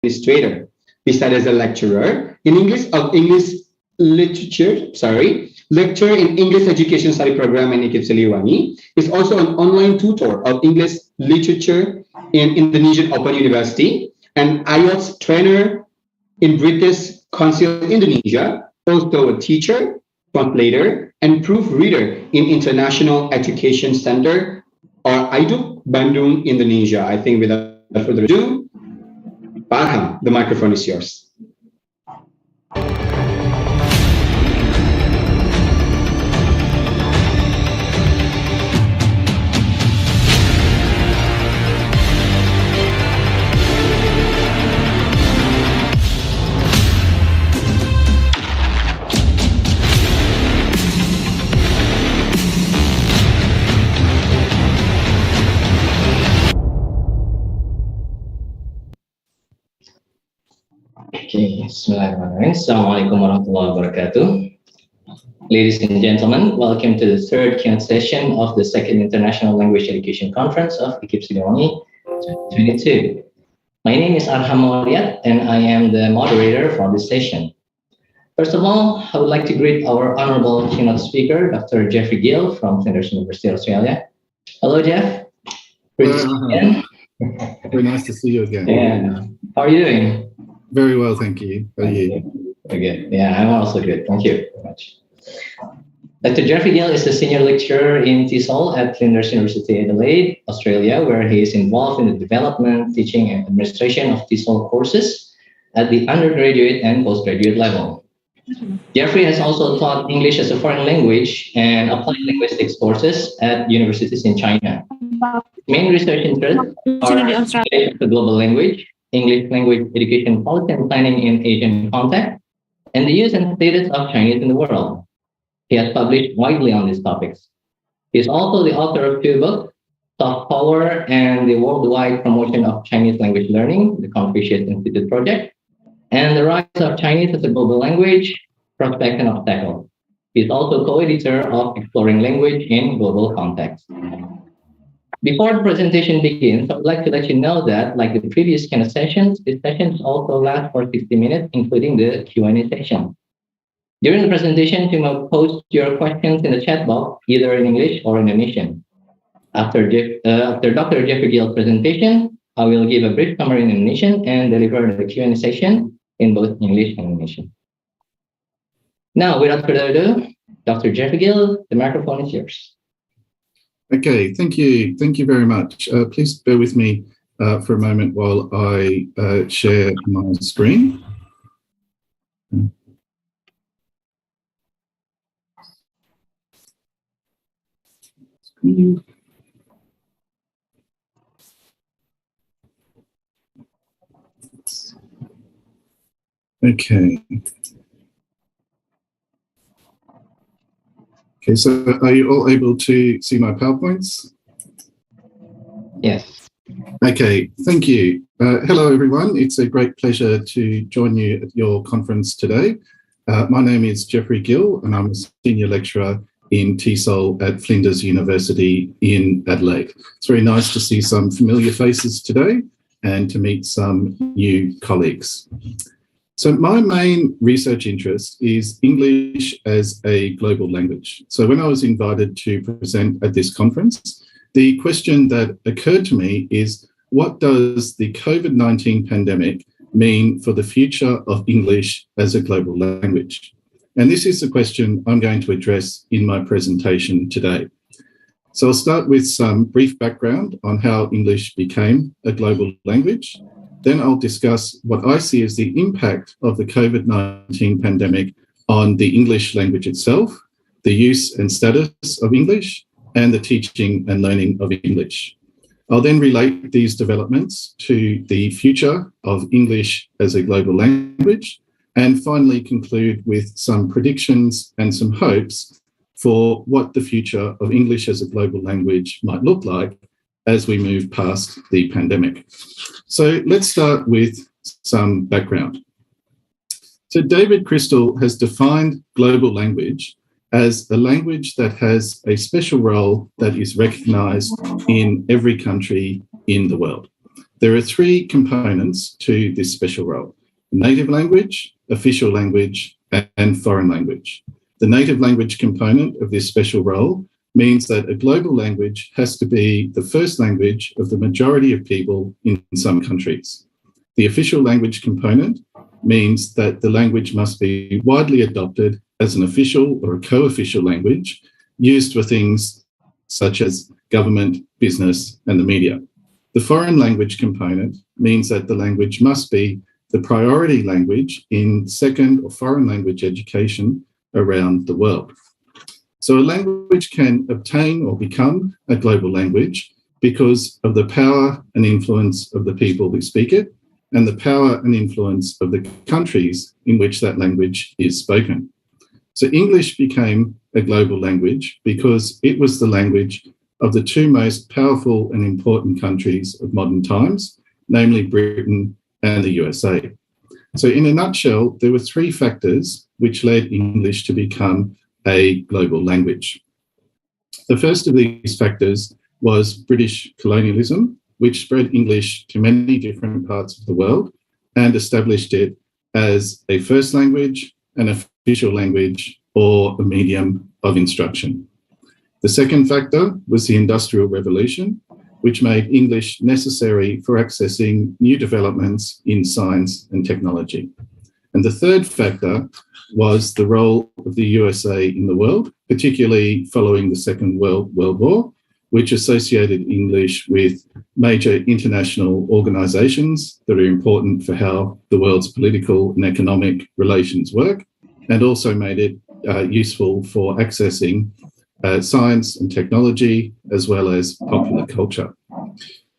administrator. Besides as a lecturer in English literature, lecturer in English Education Study Program in Ikip Siliwangi. Is also an online tutor of English literature in Indonesian Open University, and IELTS trainer in British Council Indonesia, also a teacher, translator, and proofreader in International Education Center, or IDUC, Bandung, Indonesia. I think without further ado, Pak Arham, the microphone is yours. Okay, Bismillahirrahmanirrahim. Assalamualaikum warahmatullahi wabarakatuh. Ladies and gentlemen, welcome to the third Q&A session of the second International Language Education Conference of Ikip Siliwangi 2022. My name is Arham Mauriat, and I am the moderator for this session. First of all, I would like to greet our honorable keynote speaker, Dr. Jeffrey Gill from Flinders University, Australia. Hello, Jeff. Great to see you again. Very nice to see you again. Yeah. How are you doing? Very well, thank you. How are you? Very good. Yeah, I'm also good. Thank you very much. Dr. Jeffrey Gill is a senior lecturer in TESOL at Flinders University, Adelaide, Australia, where he is involved in the development, teaching, and administration of TESOL courses at the undergraduate and postgraduate level. Jeffrey has also taught English as a foreign language and applied linguistics courses at universities in China. Main research interests are the global language, English language education policy and planning in Asian context, and the use and status of Chinese in the world. He has published widely on these topics. He is also the author of two books, Soft Power and the Worldwide Promotion of Chinese Language Learning, the Confucius Institute Project, and The Rise of Chinese as a Global Language, Prospects and Obstacles. He is also co-editor of Exploring Language in Global Context. Before the presentation begins, I would like to let you know that, like the previous kind of sessions, these sessions also last for 60 minutes, including the Q&A session. During the presentation, you may post your questions in the chat box, either in English or Indonesian. After Dr. Jeffrey Gill's presentation, I will give a brief summary in Indonesian and deliver the Q&A session in both English and Indonesian. Now, without further ado, Dr. Jeffrey Gill, the microphone is yours. Okay, thank you. Thank you very much. Please bear with me for a moment while I share my screen. Okay. Okay, so are you all able to see my PowerPoints? Yes. Okay, thank you. Hello, everyone. It's a great pleasure to join you at your conference today. My name is Jeffrey Gill, and I'm a senior lecturer in TESOL at Flinders University in Adelaide. It's very nice to see some familiar faces today and to meet some new colleagues. So my main research interest is English as a global language. So when I was invited to present at this conference, the question that occurred to me is, what does the COVID-19 pandemic mean for the future of English as a global language? And this is the question I'm going to address in my presentation today. So I'll start with some brief background on how English became a global language. Then I'll discuss what I see as the impact of the COVID-19 pandemic on the English language itself, the use and status of English, and the teaching and learning of English. I'll then relate these developments to the future of English as a global language, and finally conclude with some predictions and some hopes for what the future of English as a global language might look like as we move past the pandemic. So let's start with some background. So David Crystal has defined global language as a language that has a special role that is recognized in every country in the world. There are three components to this special role: native language, official language, and foreign language. The native language component of this special role means that a global language has to be the first language of the majority of people in some countries. The official language component means that the language must be widely adopted as an official or a co-official language used for things such as government, business, and the media. The foreign language component means that the language must be the priority language in second or foreign language education around the world. So a language can obtain or become a global language because of the power and influence of the people who speak it and the power and influence of the countries in which that language is spoken. So English became a global language because it was the language of the two most powerful and important countries of modern times, namely Britain and the USA. So in a nutshell, there were three factors which led English to become a global language. The first of these factors was British colonialism, which spread English to many different parts of the world and established it as a first language, an official language, or a medium of instruction. The second factor was the Industrial Revolution, which made English necessary for accessing new developments in science and technology. And the third factor was the role of the USA in the world, particularly following the Second World War, which associated English with major international organizations that are important for how the world's political and economic relations work, and also made it useful for accessing science and technology, as well as popular culture.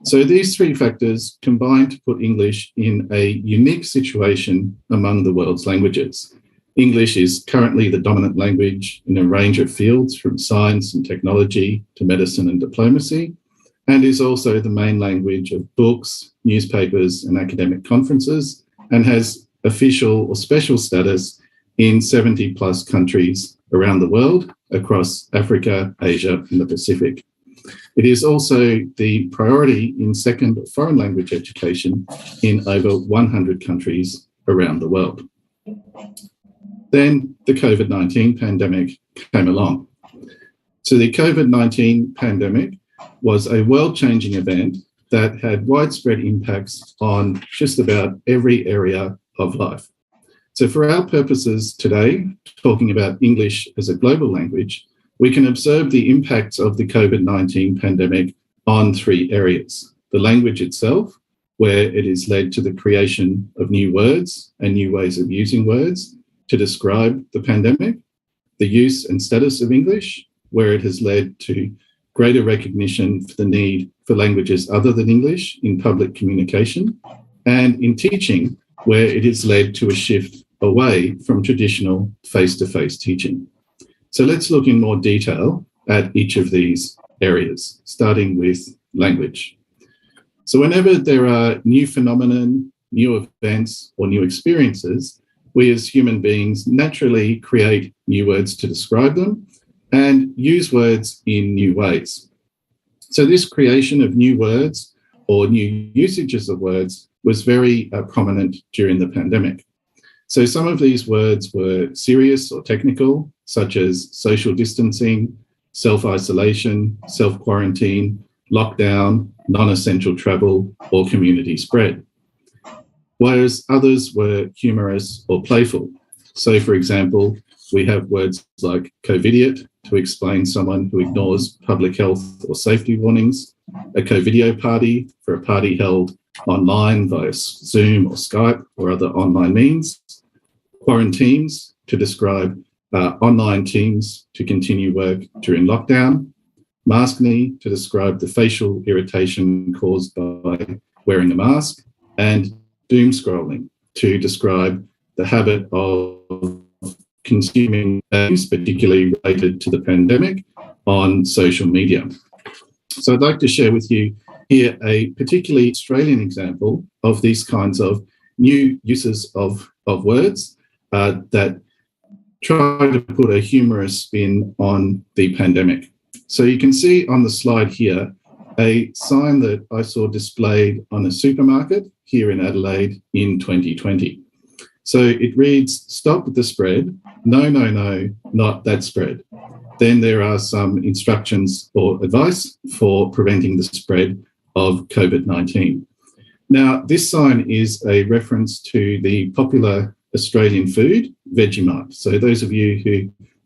So these three factors combined to put English in a unique situation among the world's languages. English is currently the dominant language in a range of fields, from science and technology to medicine and diplomacy, and is also the main language of books, newspapers, and academic conferences, and has official or special status in 70 plus countries around the world, across Africa, Asia, and the Pacific. It is also the priority in second or foreign language education in over 100 countries around the world. Then the COVID-19 pandemic came along. So the COVID-19 pandemic was a world-changing event that had widespread impacts on just about every area of life. So for our purposes today, talking about English as a global language, we can observe the impacts of the COVID-19 pandemic on three areas: the language itself, where it has led to the creation of new words and new ways of using words to describe the pandemic; the use and status of English, where it has led to greater recognition for the need for languages other than English in public communication; and in teaching, where it has led to a shift away from traditional face-to-face teaching. So let's look in more detail at each of these areas, starting with language. So whenever there are new phenomenon, new events, or new experiences, we as human beings naturally create new words to describe them and use words in new ways. So this creation of new words or new usages of words was very prominent during the pandemic. So some of these words were serious or technical, such as social distancing, self-isolation, self-quarantine, lockdown, non-essential travel, or community spread. Whereas others were humorous or playful. So for example, we have words like COVIDiot to explain someone who ignores public health or safety warnings, a COVIDeo party for a party held online via Zoom or Skype or other online means, quarantines to describe online teams to continue work during lockdown, maskne to describe the facial irritation caused by wearing a mask, and doom scrolling to describe the habit of consuming news, particularly related to the pandemic, on social media. So I'd like to share with you here a particularly Australian example of these kinds of new uses of words that try to put a humorous spin on the pandemic. So you can see on the slide here a sign that I saw displayed on a supermarket here in Adelaide in 2020. So it reads, "Stop the spread. No, no, no, not that spread." Then there are some instructions or advice for preventing the spread of COVID-19. Now, this sign is a reference to the popular Australian food, Vegemite. So those of you who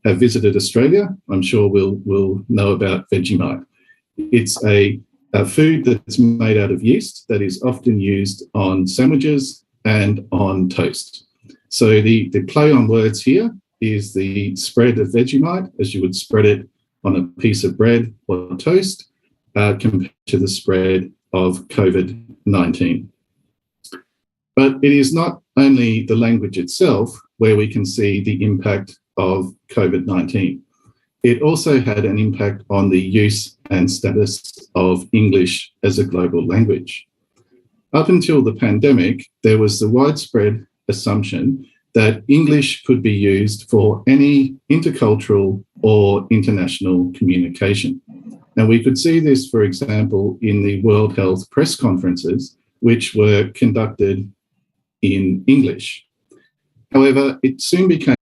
have visited Australia, I'm sure will know about Vegemite. It's a food that's made out of yeast that is often used on sandwiches and on toast. So the play on words here is the spread of Vegemite, as you would spread it on a piece of bread or toast, compared to the spread of COVID-19. But it is not only the language itself where we can see the impact of COVID-19. It also had an impact on the use and status of English as a global language. Up until the pandemic, there was the widespread assumption that English could be used for any intercultural or international communication. Now, we could see this, for example, in the World Health press conferences, which were conducted in English. However, it soon became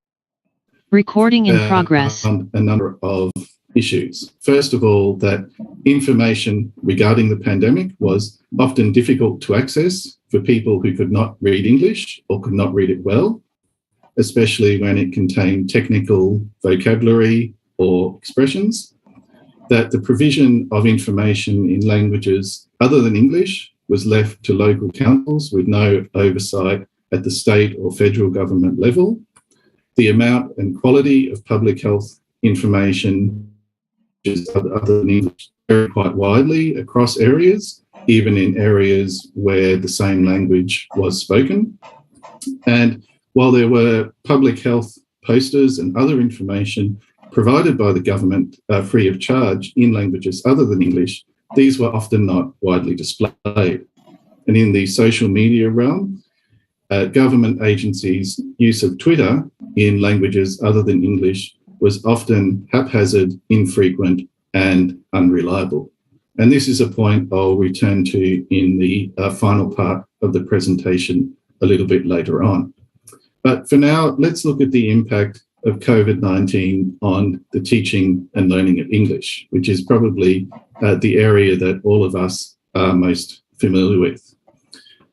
recording in progress. A number of issues. First of all, that information regarding the pandemic was often difficult to access for people who could not read English or could not read it well, especially when it contained technical vocabulary or expressions. That the provision of information in languages other than English was left to local councils with no oversight at the state or federal government level. The amount and quality of public health information other than English vary quite widely across areas, even in areas where the same language was spoken. And while there were public health posters and other information provided by the government free of charge in languages other than English, these were often not widely displayed. And in the social media realm, government agencies' use of Twitter in languages other than English was often haphazard, infrequent, and unreliable. And this is a point I'll return to in the final part of the presentation a little bit later on. But for now, let's look at the impact of COVID-19 on the teaching and learning of English, which is probably the area that all of us are most familiar with.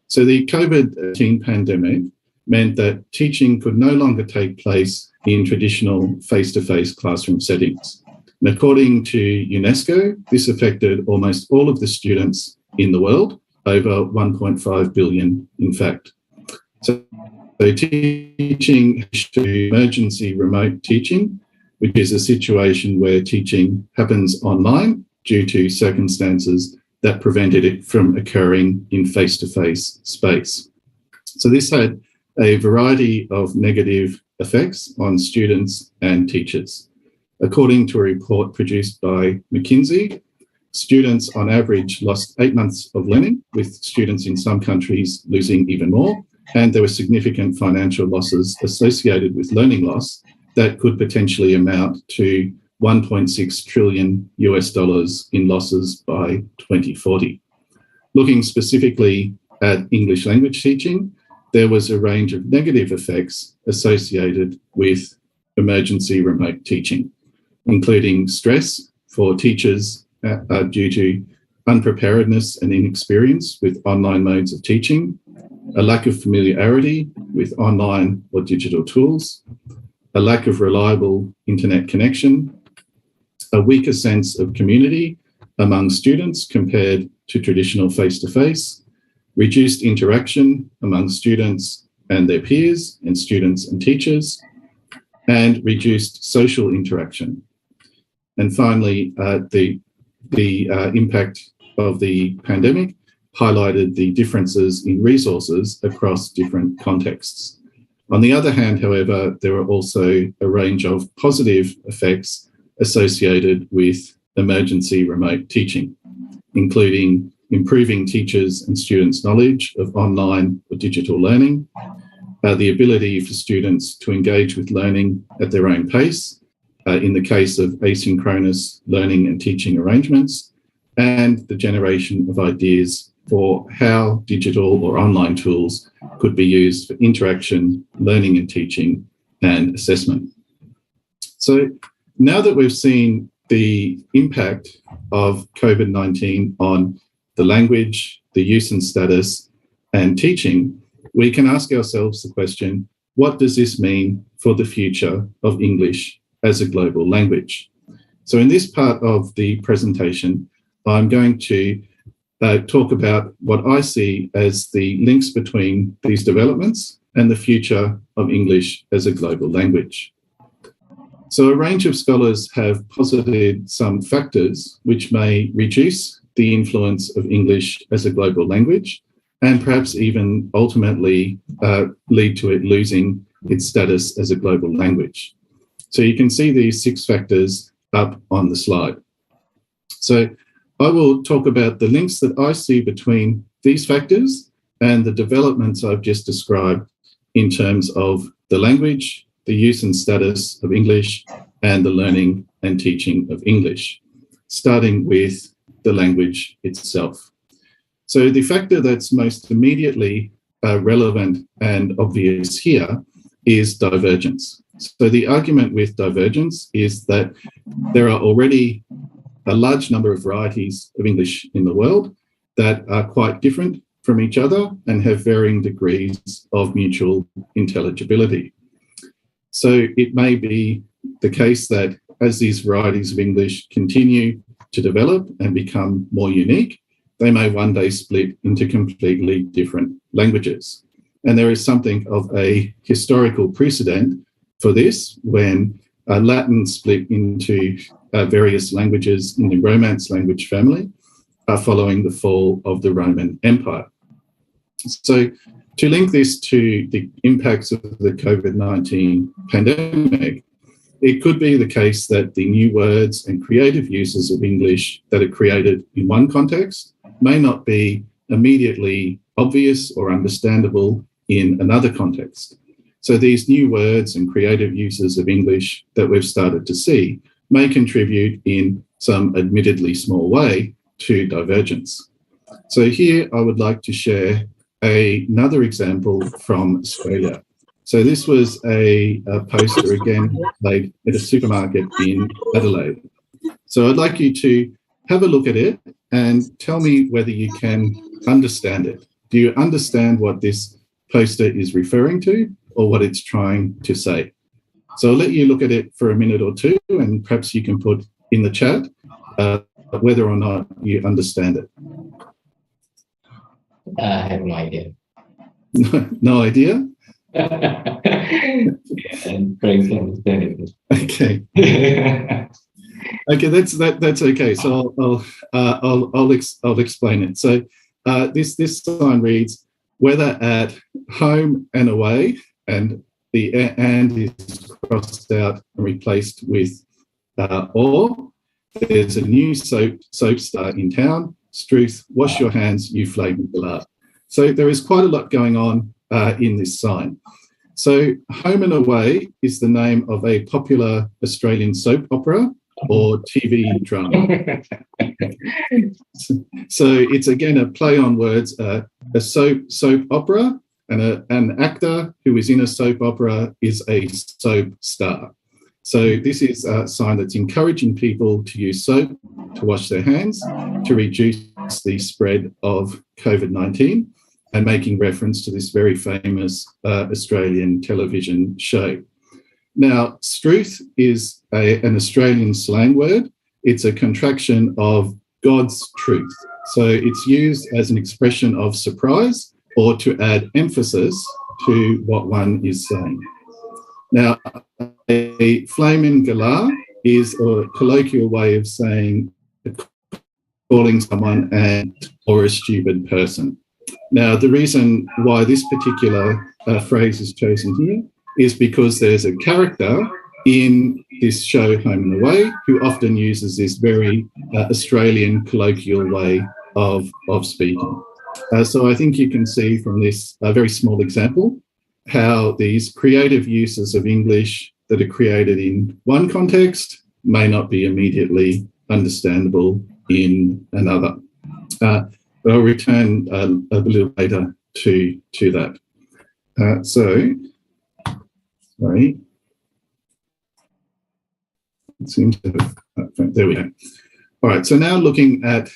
So the COVID-19 pandemic meant that teaching could no longer take place in traditional face-to-face classroom settings. And according to UNESCO, this affected almost all of the students in the world, over 1.5 billion, in fact. So teaching to emergency remote teaching, which is a situation where teaching happens online due to circumstances that prevented it from occurring in face-to-face space. So this had a variety of negative effects on students and teachers. According to a report produced by McKinsey, students on average lost 8 months of learning, with students in some countries losing even more. And there were significant financial losses associated with learning loss that could potentially amount to $1.6 trillion in losses by 2040. Looking specifically at English language teaching, there was a range of negative effects associated with emergency remote teaching, including stress for teachers due to unpreparedness and inexperience with online modes of teaching, a lack of familiarity with online or digital tools, a lack of reliable internet connection, a weaker sense of community among students compared to traditional face-to-face, reduced interaction among students and their peers and students and teachers, and reduced social interaction. And finally, the impact of the pandemic highlighted the differences in resources across different contexts. On the other hand, however, there are also a range of positive effects associated with emergency remote teaching, including improving teachers' and students' knowledge of online or digital learning, the ability for students to engage with learning at their own pace, in the case of asynchronous learning and teaching arrangements, and the generation of ideas for how digital or online tools could be used for interaction, learning and teaching, and assessment. So now that we've seen the impact of COVID-19 on the language, the use and status, and teaching, we can ask ourselves the question, what does this mean for the future of English as a global language? So in this part of the presentation, I'm going to talk about what I see as the links between these developments and the future of English as a global language. So a range of scholars have posited some factors which may reduce the influence of English as a global language and perhaps even ultimately lead to it losing its status as a global language. So you can see these 6 factors up on the slide. So I will talk about the links that I see between these factors and the developments I've just described in terms of the language, the use and status of English, and the learning and teaching of English, starting with the language itself. So the factor that's most immediately relevant and obvious here is divergence. So the argument with divergence is that there are already a large number of varieties of English in the world that are quite different from each other and have varying degrees of mutual intelligibility. So it may be the case that as these varieties of English continue to develop and become more unique, they may one day split into completely different languages. And there is something of a historical precedent for this when Latin split into various languages in the Romance language family following the fall of the Roman Empire. So to link this to the impacts of the COVID-19 pandemic, it could be the case that the new words and creative uses of English that are created in one context may not be immediately obvious or understandable in another context. So these new words and creative uses of English that we've started to see may contribute in some admittedly small way to divergence. So here I would like to share another example from Australia. So this was a poster again made at a supermarket in Adelaide. So I'd like you to have a look at it and tell me whether you can understand it. Do you understand what this poster is referring to or what it's trying to say? So I'll let you look at it for a minute or two and perhaps you can put in the chat whether or not you understand it. I have no idea. No idea? I'm trying to understand it. Okay. Okay, that's okay. So I'll explain it. So this sign reads, whether at home and away, and the and is crossed out and replaced with or. There's a new soap star in town. Struth, wash your hands, you flaming galah. So there is quite a lot going on in this sign. So Home and Away is the name of a popular Australian soap opera or TV drama. So it's again a play on words, a soap opera, and an actor who is in a soap opera is a soap star. So this is a sign that's encouraging people to use soap to wash their hands to reduce the spread of COVID-19 and making reference to this very famous Australian television show. Now, struth is an Australian slang word. It's a contraction of God's truth. So it's used as an expression of surprise or to add emphasis to what one is saying. Now, a flaming galah is a colloquial way of saying, calling someone or a stupid person. Now, the reason why this particular phrase is chosen here is because there's a character in this show, Home and Away, who often uses this very Australian colloquial way of speaking. So I think you can see from this very small example how these creative uses of English that are created in one context may not be immediately understandable in another. But I'll return a little later to that. Sorry. It seems to have, there we go. All right, so now looking at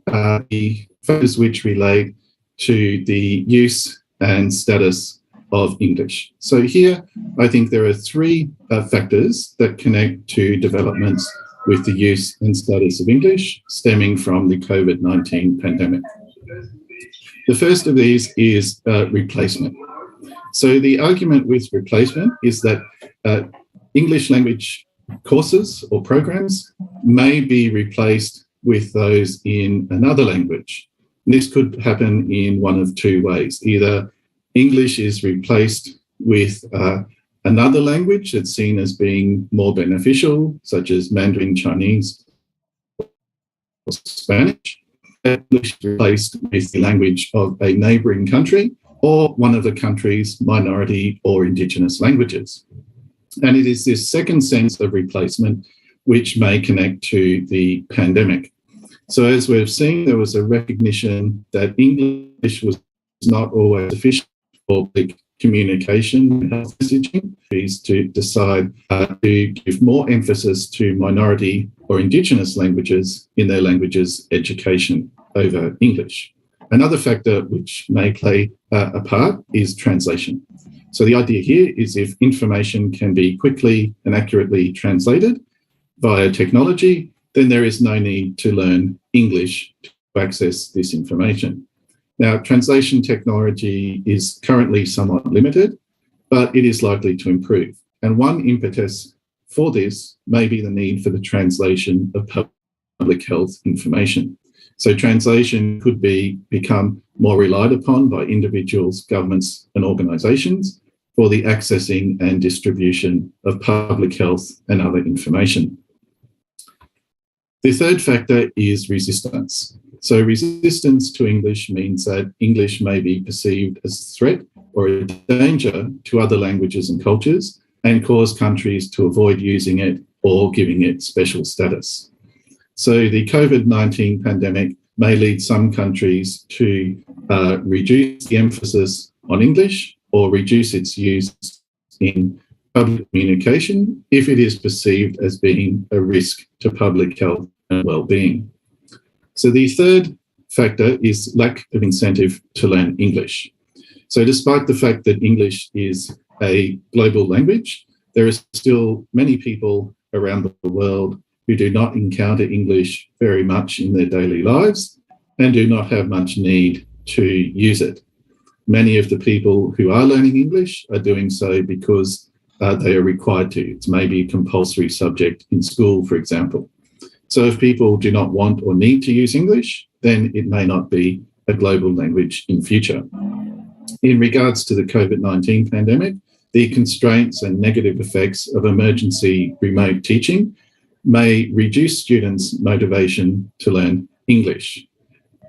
the factors which relate to the use and status of English. So here, I think there are three factors that connect to developments with the use and status of English stemming from the COVID-19 pandemic. The first of these is replacement. So the argument with replacement is that English language courses or programs may be replaced with those in another language. This could happen in one of two ways. Either English is replaced with another language that's seen as being more beneficial, such as Mandarin Chinese or Spanish. English is replaced with the language of a neighbouring country or one of the country's minority or Indigenous languages. And it is this second sense of replacement which may connect to the pandemic. So as we've seen, there was a recognition that English was not always sufficient for public communication and health messaging, is to decide to give more emphasis to minority or Indigenous languages in their languages education over English. Another factor which may play a part is translation. So the idea here is if information can be quickly and accurately translated via technology, then there is no need to learn English to access this information. Now, translation technology is currently somewhat limited, but it is likely to improve. And one impetus for this may be the need for the translation of public health information. So translation could become more relied upon by individuals, governments, and organisations for the accessing and distribution of public health and other information. The third factor is resistance. So resistance to English means that English may be perceived as a threat or a danger to other languages and cultures and cause countries to avoid using it or giving it special status. So the COVID-19 pandemic may lead some countries to reduce the emphasis on English or reduce its use in public communication if it is perceived as being a risk to public health and well-being. So the third factor is lack of incentive to learn English. So despite the fact that English is a global language, there are still many people around the world who do not encounter English very much in their daily lives and do not have much need to use it. Many of the people who are learning English are doing so because they are required to. It's maybe a compulsory subject in school, for example. So if people do not want or need to use English, then it may not be a global language in future. In regards to the COVID-19 pandemic, the constraints and negative effects of emergency remote teaching may reduce students' motivation to learn English.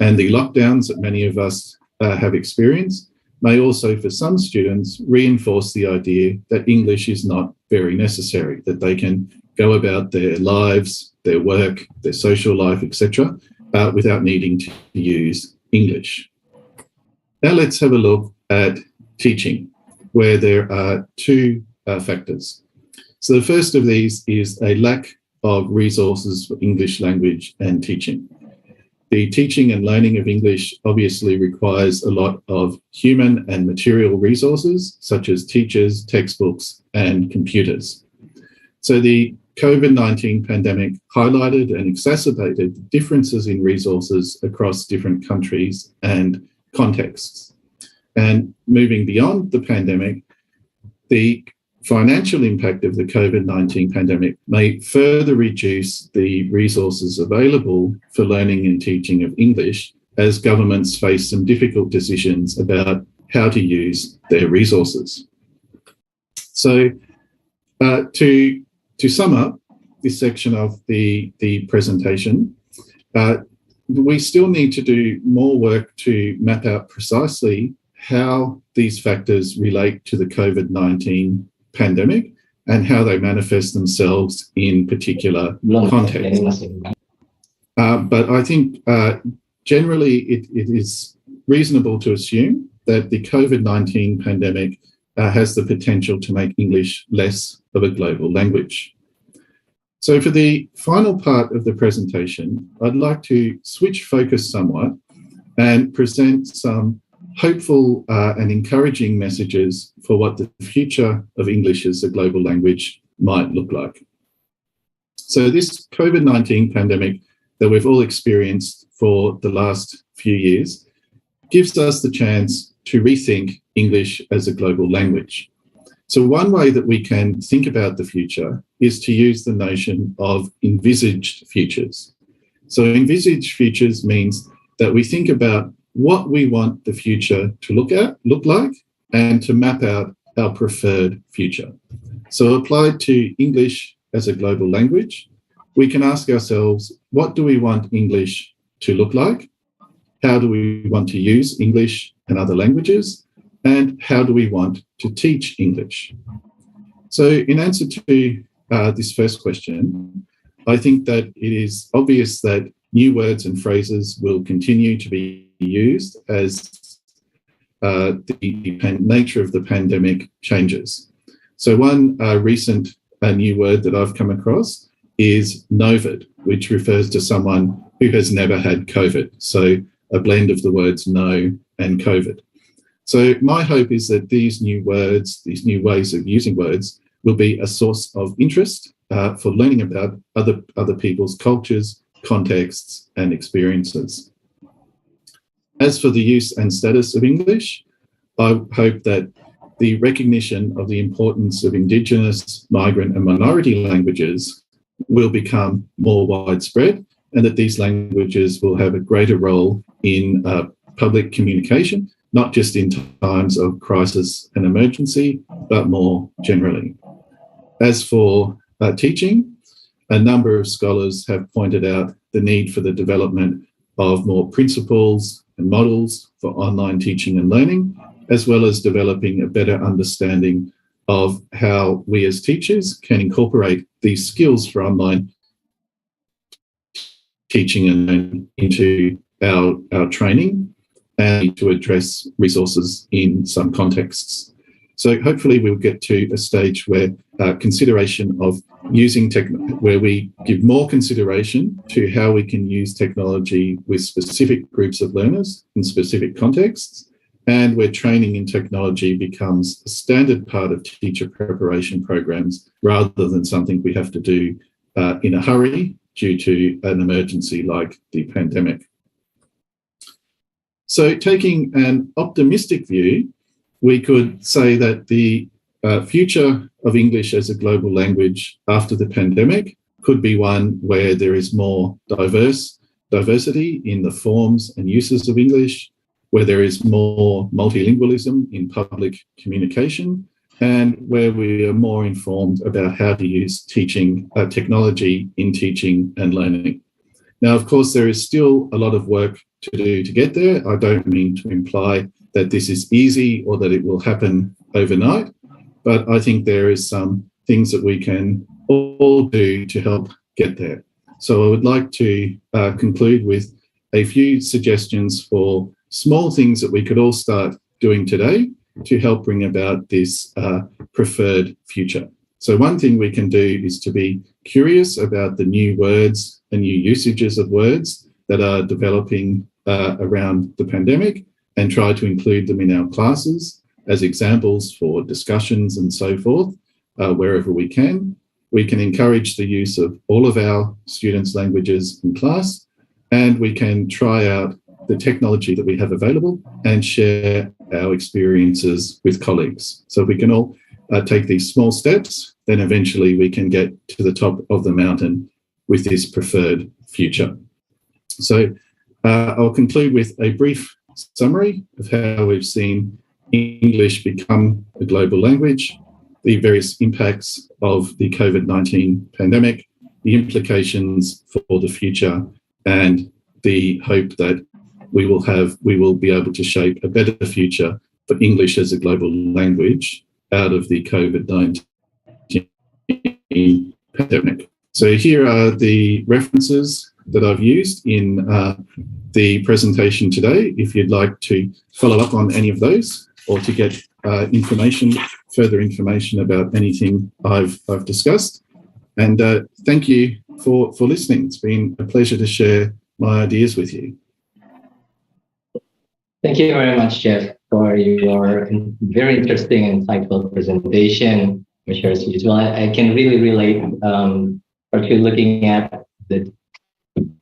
And the lockdowns that many of us have experienced may also, for some students, reinforce the idea that English is not very necessary, that they can go about their lives, their work, their social life, etc., without needing to use English. Now let's have a look at teaching, where there are two factors. So the first of these is a lack of resources for English language and teaching. The teaching and learning of English obviously requires a lot of human and material resources, such as teachers, textbooks, and computers. So the COVID-19 pandemic highlighted and exacerbated differences in resources across different countries and contexts. And moving beyond the pandemic, the financial impact of the COVID-19 pandemic may further reduce the resources available for learning and teaching of English as governments face some difficult decisions about how to use their resources. So to sum up this section of the presentation, we still need to do more work to map out precisely how these factors relate to the COVID-19 pandemic and how they manifest themselves in particular contexts. But I think generally it is reasonable to assume that the COVID-19 pandemic has the potential to make English less of a global language. So for the final part of the presentation, I'd like to switch focus somewhat and present some hopeful and encouraging messages for what the future of English as a global language might look like. So this COVID-19 pandemic that we've all experienced for the last few years gives us the chance to rethink English as a global language. So one way that we can think about the future is to use the notion of envisaged futures. So envisaged futures means that we think about what we want the future to look like, and to map out our preferred future. So applied to English as a global language, we can ask ourselves, what do we want English to look like? How do we want to use English and other languages? And how do we want to teach English? So in answer to this first question, I think that it is obvious that new words and phrases will continue to be used as the nature of the pandemic changes. So one recent new word that I've come across is novid, which refers to someone who has never had COVID. So a blend of the words no and COVID. So my hope is that these new words, these new ways of using words, will be a source of interest for learning about other people's cultures, contexts, and experiences. As for the use and status of English, I hope that the recognition of the importance of Indigenous, migrant, and minority languages will become more widespread, and that these languages will have a greater role in public communication, not just in times of crisis and emergency, but more generally. As for teaching, a number of scholars have pointed out the need for the development of more principles and models for online teaching and learning, as well as developing a better understanding of how we as teachers can incorporate these skills for online teaching and learning into our training and to address resources in some contexts. So hopefully we'll get to a stage where consideration of using where we give more consideration to how we can use technology with specific groups of learners in specific contexts, and where training in technology becomes a standard part of teacher preparation programs rather than something we have to do in a hurry due to an emergency like the pandemic. So taking an optimistic view, we could say that the future of English as a global language after the pandemic could be one where there is more diversity in the forms and uses of English, where there is more multilingualism in public communication, and where we are more informed about how to use teaching technology in teaching and learning. Now, of course, there is still a lot of work to do to get there. I don't mean to imply that this is easy or that it will happen overnight, but I think there is some things that we can all do to help get there. So I would like to conclude with a few suggestions for small things that we could all start doing today to help bring about this preferred future. So one thing we can do is to be curious about the new words and new usages of words that are developing around the pandemic, and try to include them in our classes as examples for discussions and so forth, wherever we can. We can encourage the use of all of our students' languages in class, and we can try out the technology that we have available and share our experiences with colleagues. So if we can all take these small steps, then eventually we can get to the top of the mountain with this preferred future. So I'll conclude with a brief summary of how we've seen English become a global language, the various impacts of the COVID-19 pandemic, the implications for the future, and the hope that we will be able to shape a better future for English as a global language out of the COVID-19 pandemic. So here are the references that I've used in the presentation today. If you'd like to follow up on any of those or to get further information about anything I've discussed. And thank you for listening. It's been a pleasure to share my ideas with you. Thank you very much, Jeff, for your very interesting and insightful presentation. I'm sure as usual, I can really relate, particularly looking at the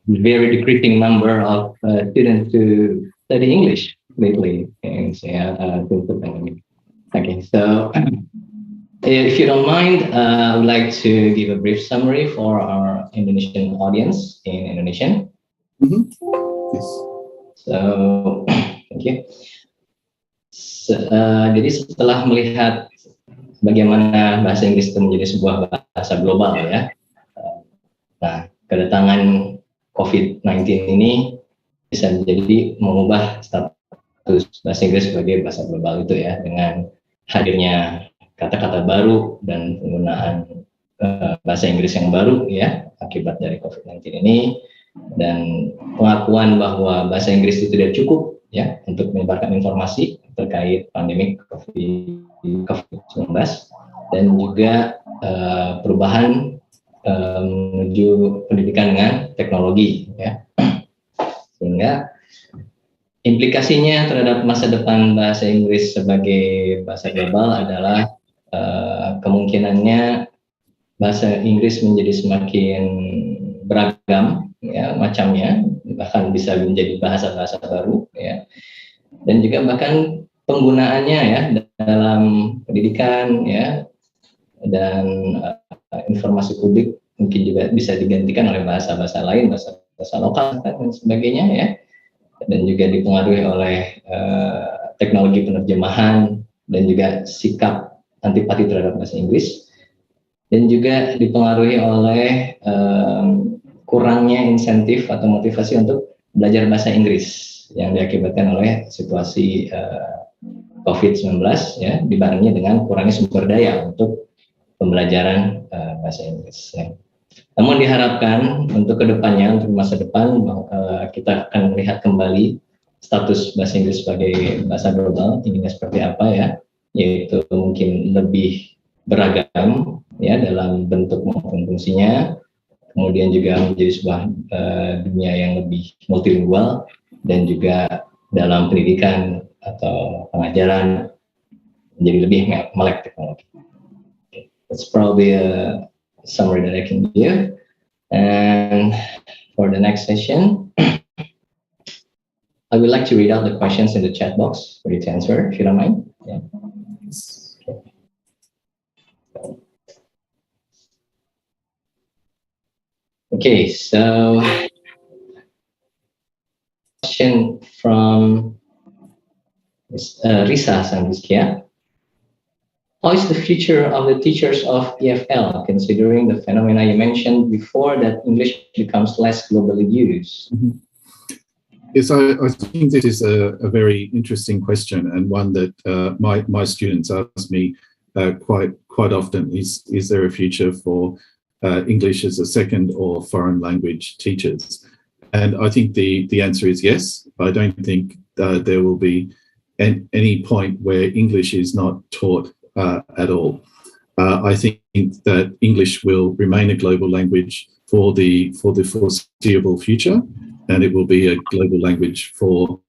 very decreasing number of students who study English lately since the pandemic. Okay, so if you don't mind, I would like to give a brief summary for our Indonesian audience in Indonesian. Mm-hmm. Yes. So, thank you. Jadi setelah melihat bagaimana bahasa Inggris itu menjadi sebuah bahasa global ya, nah kedatangan COVID-19 ini bisa menjadi mengubah status bahasa Inggris sebagai bahasa global itu ya, dengan hadirnya kata-kata baru dan penggunaan bahasa Inggris yang baru ya akibat dari COVID-19 ini, dan pengakuan bahwa bahasa Inggris itu tidak cukup ya untuk menyebarkan informasi terkait pandemi COVID-19, dan juga perubahan menuju pendidikan dengan teknologi ya, sehingga implikasinya terhadap masa depan bahasa Inggris sebagai bahasa global adalah kemungkinannya bahasa Inggris menjadi semakin beragam ya macamnya, bahkan bisa menjadi bahasa-bahasa baru ya, dan juga bahkan penggunaannya ya dalam pendidikan ya, dan informasi publik mungkin juga bisa digantikan oleh bahasa-bahasa lain, bahasa lokal dan sebagainya ya, dan juga dipengaruhi oleh teknologi penerjemahan dan juga sikap antipati terhadap bahasa Inggris, dan juga dipengaruhi oleh kurangnya insentif atau motivasi untuk belajar bahasa Inggris yang diakibatkan oleh situasi COVID-19 ya, dibarengi dengan kurangnya sumber daya untuk pembelajaran bahasa Inggris ya. Namun diharapkan untuk kedepannya, untuk masa depan, kita akan melihat kembali status bahasa Inggris sebagai bahasa global intinya seperti apa ya, yaitu mungkin lebih beragam ya dalam bentuk maupun fungsinya, kemudian juga menjadi sebuah dunia yang lebih multilingual, dan juga dalam pendidikan atau pengajaran menjadi lebih melek teknologi. That's probably a summary that I can give. And for the next session, I would like to read out the questions in the chat box for you to answer, if you don't mind. Yeah. Okay, so question from Risa Sandiskia. How is the future of the teachers of EFL, considering the phenomena you mentioned before that English becomes less globally used? Mm-hmm. Yes, I think this is a very interesting question, and one that my students ask me quite often. Is there a future for English as a second or foreign language teachers? And I think the answer is yes. I don't think there will be any point where English is not taught at all. I think that English will remain a global language for the foreseeable future, and it will be a global language for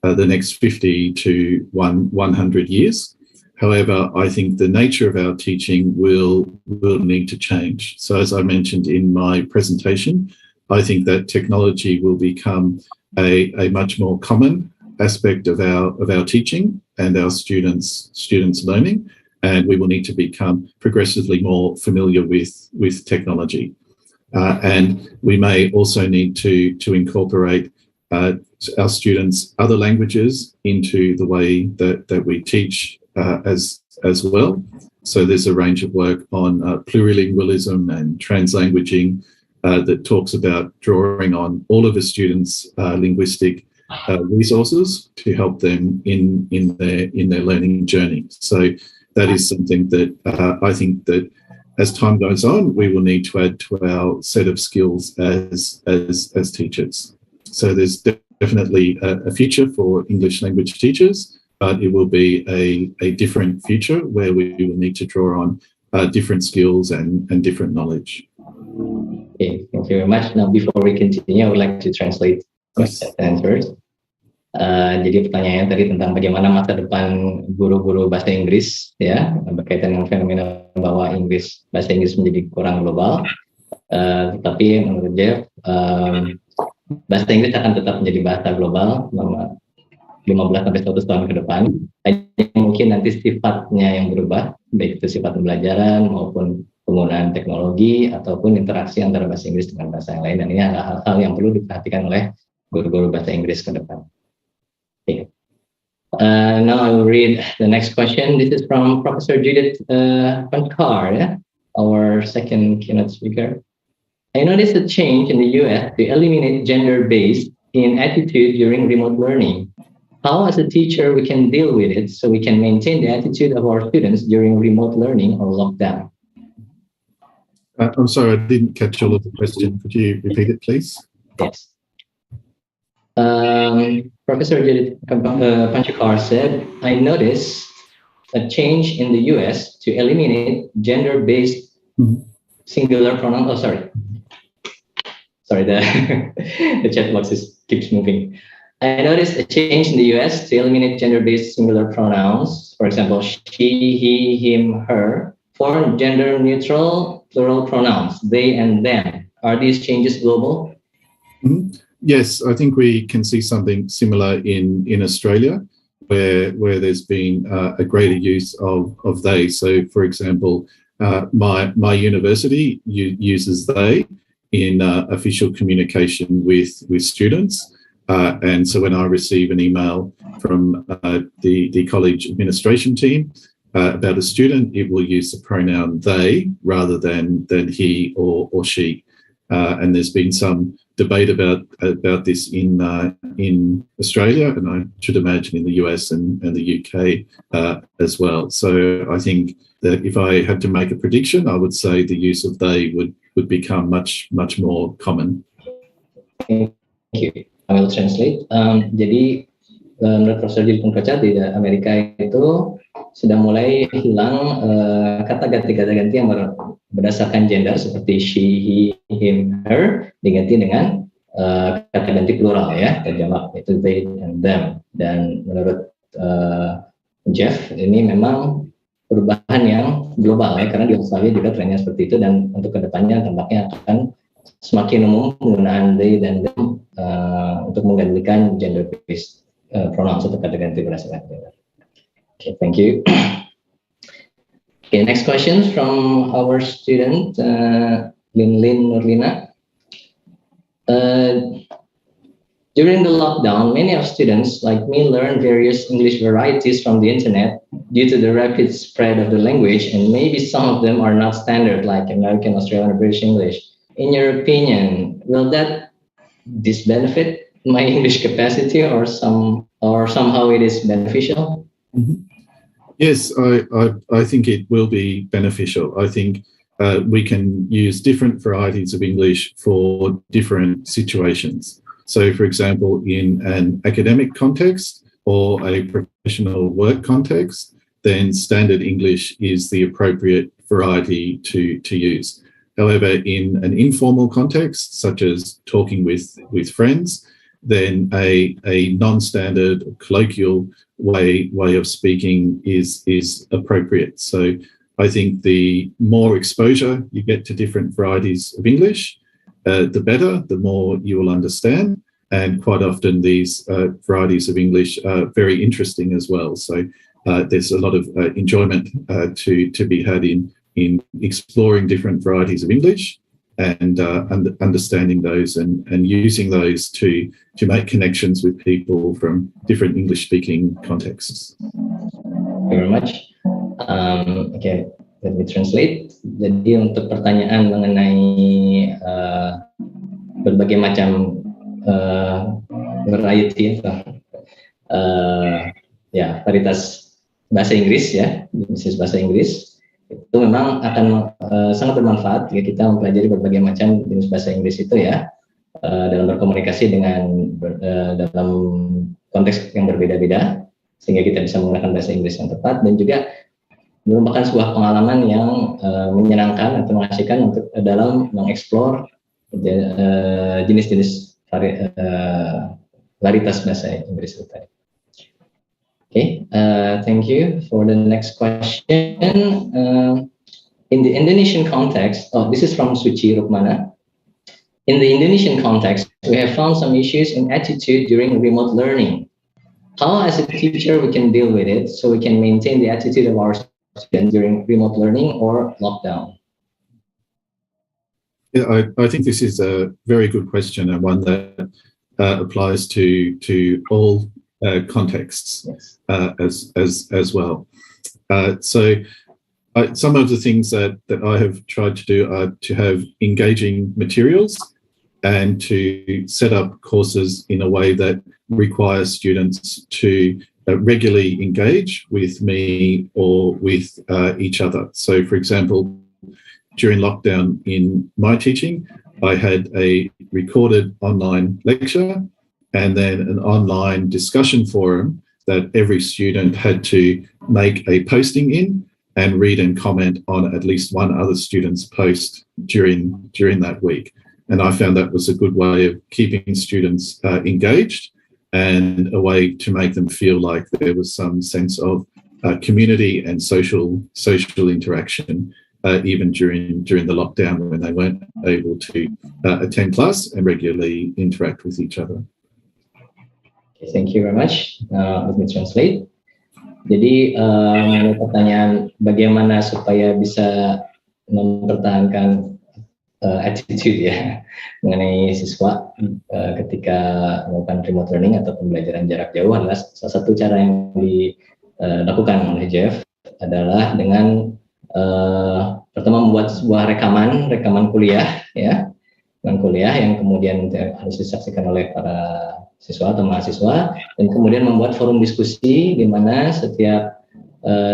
the next 50 to 100 years. However, I think the nature of our teaching will need to change. So as I mentioned in my presentation, I think that technology will become a much more common aspect of our teaching and our students' learning, and we will need to become progressively more familiar with technology. And we may also need to incorporate our students' other languages into the way that we teach as well. So there's a range of work on plurilingualism and translanguaging that talks about drawing on all of the students' linguistic resources to help them in their learning journey. So that is something that I think that as time goes on, we will need to add to our set of skills as teachers. So there's definitely a future for English language teachers, but it will be a different future where we will need to draw on different skills and different knowledge. Okay, thank you very much. Now, before we continue, I would like to translate questions and answers. Jadi pertanyaannya tadi tentang bagaimana masa depan guru-guru bahasa Inggris, ya, berkaitan dengan fenomena bahwa bahasa Inggris menjadi kurang global. Tetapi menurut Jeff, bahasa Inggris akan tetap menjadi bahasa global selama 15-100 tahun ke depan. Mungkin nanti sifatnya yang berubah, baik itu sifat pembelajaran maupun penggunaan teknologi ataupun interaksi antara bahasa Inggris dengan bahasa yang lain. Dan ini adalah hal-hal yang perlu diperhatikan oleh guru-guru bahasa Inggris ke depan. Okay. Now I will read the next question. This is from Professor Judith Pankar, yeah? Our second keynote speaker. I noticed a change in the US to eliminate gender-based in attitude during remote learning. How, as a teacher, we can deal with it so we can maintain the attitude of our students during remote learning or lockdown? I'm sorry, I didn't catch all of the question. Could you repeat it, please? Yes. Professor Judith Panchakar said, I noticed a change in the US to eliminate gender-based singular pronoun. Oh, sorry. Sorry, the chat box keeps moving. I noticed a change in the US to eliminate gender-based singular pronouns. For example, she, he, him, her, for gender-neutral plural pronouns, they and them. Are these changes global? Yes, I think we can see something similar in Australia, where there's been a greater use of they. So, for example, my university uses they in official communication with students. And so when I receive an email from the college administration team about a student, it will use the pronoun they rather than he or she. And there's been some debate about this in Australia, and I should imagine in the US and the UK as well. So I think that if I had to make a prediction, I would say the use of they would become much more common. Thank you. I will translate. Jadi menurut Profesor Judith Pankar di Amerika itu sudah mulai hilang kata ganti yang berdasarkan gender seperti she, he, him, her diganti dengan kata ganti plural ya, terjamak itu they and them. Dan menurut Jeff ini memang perubahan yang global ya, karena di Australia juga trennya seperti itu, dan untuk kedepannya tampaknya akan semakin umum penggunaan they dan them untuk menggantikan gender-based pronouns atau kata ganti berdasarkan gender. Okay, thank you. Okay, next question from our student Lin Nurlina. During the lockdown, many of students like me learned various English varieties from the internet due to the rapid spread of the language, and maybe some of them are not standard like American, Australian, or British English. In your opinion, will that disbenefit my English capacity or somehow it is beneficial? Yes, I think it will be beneficial. I think we can use different varieties of English for different situations. So, for example, in an academic context or a professional work context, then standard English is the appropriate variety to use. However, in an informal context, such as talking with friends, then a non-standard colloquial way of speaking is appropriate. So I think the more exposure you get to different varieties of English, the better, the more you will understand. And quite often these varieties of English are very interesting as well. So there's a lot of enjoyment to be had in exploring different varieties of English and understanding those and using those to make connections with people from different English-speaking contexts. Thank you very much. Okay, let me translate. Jadi untuk pertanyaan mengenai berbagai macam variety varietas bahasa Inggris ya, bisnis bahasa Inggris. Itu memang akan sangat bermanfaat jika kita mempelajari berbagai macam jenis bahasa Inggris itu ya, dalam berkomunikasi dalam konteks yang berbeda-beda, sehingga kita bisa menggunakan bahasa Inggris yang tepat, dan juga merupakan sebuah pengalaman yang menyenangkan atau mengasihkan untuk dalam mengeksplor jenis-jenis varietas bahasa Inggris itu tadi. Okay, thank you. For the next question, in the Indonesian context, this is from Suci Rukmana. In the Indonesian context, we have found some issues in attitude during remote learning. How, as a teacher, we can deal with it so we can maintain the attitude of our students during remote learning or lockdown? Yeah, I think this is a very good question, and one that applies to all contexts. Yes. As well. Some of the things that I have tried to do are to have engaging materials and to set up courses in a way that requires students to regularly engage with me or with each other. So, for example, during lockdown in my teaching, I had a recorded online lecture and then an online discussion forum that every student had to make a posting in and read and comment on at least one other student's post during that week. And I found that was a good way of keeping students engaged and a way to make them feel like there was some sense of community and social interaction, even during the lockdown when they weren't able to attend class and regularly interact with each other. Okay, thank you very much. Let me translate. Jadi pertanyaan bagaimana supaya bisa mempertahankan attitude ya mengenai siswa ketika melakukan remote learning atau pembelajaran jarak jauh adalah salah satu cara yang dilakukan oleh Jeff adalah dengan pertama membuat sebuah rekaman kuliah ya, yang kemudian harus disaksikan oleh para siswa atau mahasiswa, dan kemudian membuat forum diskusi di mana setiap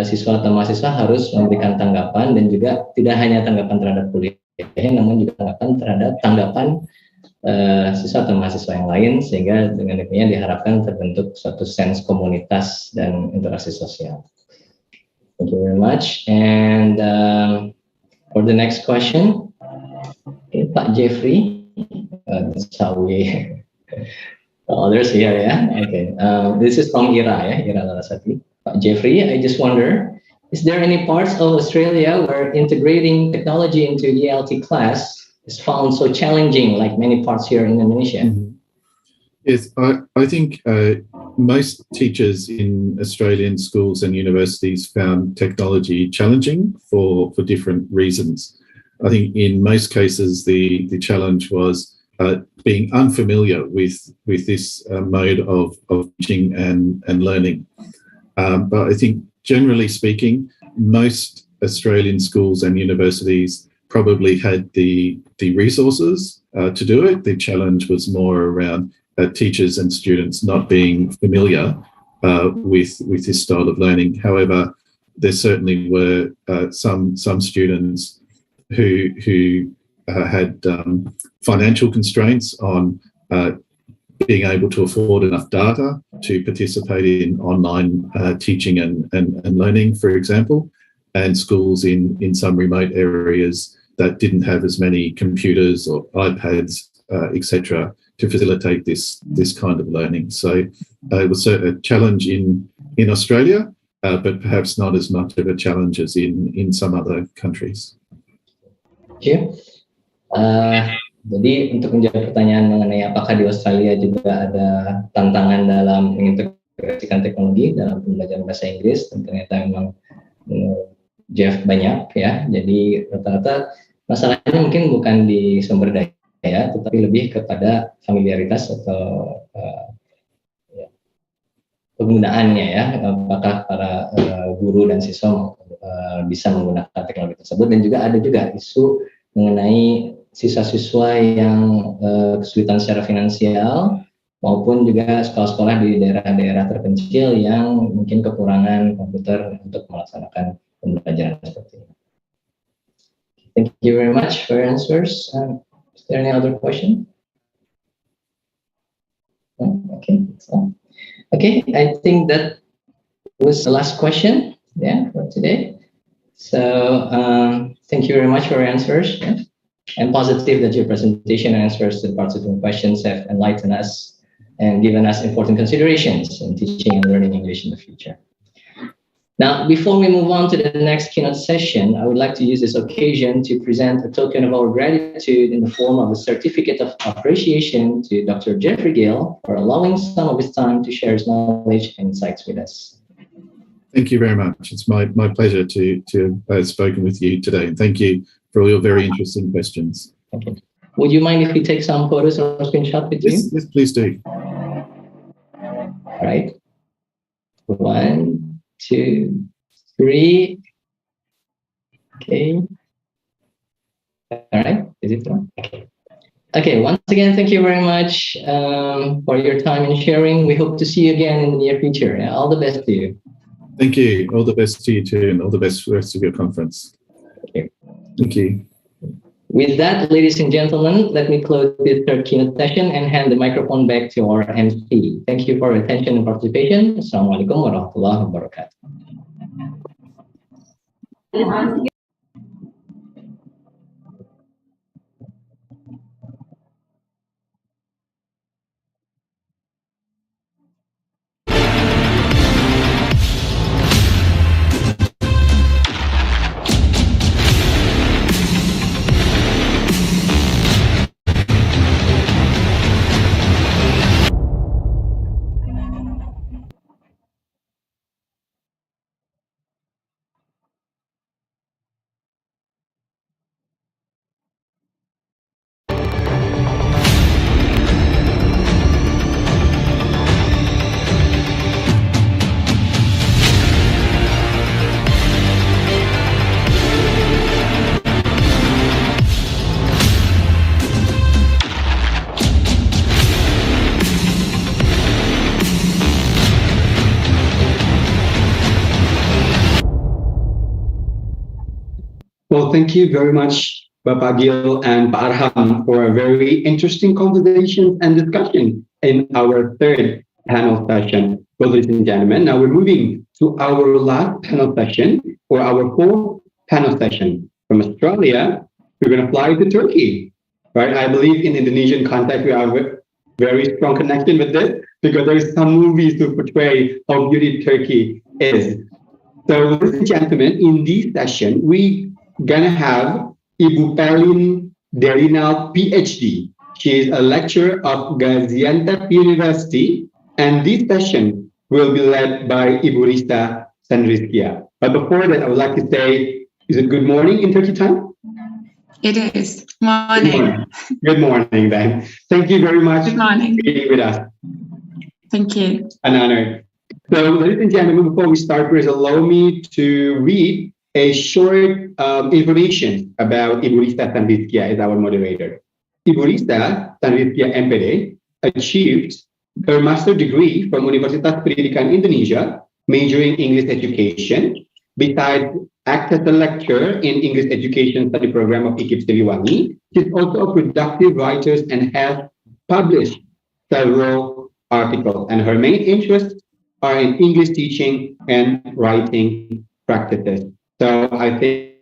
siswa atau mahasiswa harus memberikan tanggapan, dan juga tidak hanya tanggapan terhadap kuliah, namun juga tanggapan siswa atau mahasiswa yang lain, sehingga dengan demikian diharapkan terbentuk suatu sense komunitas dan interaksi sosial. Thank you very much. And for the next question, okay, Pak Jeffrey, that's how we others here, yeah. Okay, this is from Ira Larasati. Jeffrey, I just wonder, is there any parts of Australia where integrating technology into ELT class is found so challenging, like many parts here in Indonesia? Mm-hmm. Yes, I think most teachers in Australian schools and universities found technology challenging for different reasons. I think in most cases the challenge was being unfamiliar with this mode of teaching and learning. But I think generally speaking, most Australian schools and universities probably had the resources to do it. The challenge was more around teachers and students not being familiar with this style of learning. However, there certainly were some students who had financial constraints on being able to afford enough data to participate in online teaching and learning, for example, and schools in some remote areas that didn't have as many computers or iPads, etc., to facilitate this kind of learning. So it was a challenge in Australia, but perhaps not as much of a challenge as in some other countries. Thank you. Jadi untuk menjawab pertanyaan mengenai apakah di Australia juga ada tantangan dalam mengintegrasikan teknologi dalam pembelajaran bahasa Inggris, dan ternyata memang Jeff banyak ya. Jadi rata-rata masalahnya mungkin bukan di sumber daya, tetapi lebih kepada familiaritas atau penggunaannya ya. Apakah para guru dan siswa bisa menggunakan teknologi tersebut, dan juga ada juga isu mengenai siswa-siswa yang kesulitan secara finansial, maupun juga sekolah-sekolah di daerah-daerah terpencil yang mungkin kekurangan komputer untuk melaksanakan pembelajaran seperti ini. Thank you very much for your answers. Is there any other question? No? Okay. So, okay, I think that was the last question, yeah, for today. So thank you very much for your answers. Yeah. I'm positive that your presentation and answers to the participant questions have enlightened us and given us important considerations in teaching and learning English in the future. Now, before we move on to the next keynote session, I would like to use this occasion to present a token of our gratitude in the form of a certificate of appreciation to Dr. Jeffrey Gill for allowing some of his time to share his knowledge and insights with us. Thank you very much. It's my pleasure to have spoken with you today. And thank you for all your very interesting questions. Okay. Would you mind if we take some photos or screenshot with you? Yes, please do. All right. 1, 2, 3. Okay. All right. Is it on? Okay. Okay. Once again, thank you very much for your time and sharing. We hope to see you again in the near future. All the best to you. Thank you. All the best to you too, and all the best for the rest of your conference. Thank you. Thank you. With that, ladies and gentlemen, let me close this third keynote session and hand the microphone back to our MC. Thank you for your attention and participation. Assalamualaikum warahmatullahi wabarakatuh. Well, thank you very much, Bapak Gil and Pak Arham, for a very interesting conversation and discussion in our third panel session. Well, ladies and gentlemen, now we're moving to our last panel session, or our fourth panel session. From Australia, we're going to fly to Turkey, right? I believe in Indonesian context, we have a very strong connection with this because there's some movies to portray how beautiful Turkey is. So, ladies and gentlemen, in this session, we gonna have Ibu Pelin Derina, PhD. She is a lecturer of Gaziantep University, and this session will be led by Ibu Rista Sandriskia. But before that, I would like to say, is it good morning in Turkey time? It is. Morning. Good morning, then. Thank you very much Good morning. for being with us. Thank you. An honor. So, ladies and gentlemen, before we start, please allow me to read a short information about Ibu Rista Sandriskia as our moderator. Ibu Rista Sandriskia MPD achieved her master's degree from Universitas Pendidikan Indonesia, majoring English education. Besides act as a lecturer in English education study program of IKIP Siliwangi, she's also a productive writer and has published several articles. And her main interests are in English teaching and writing practices. So I think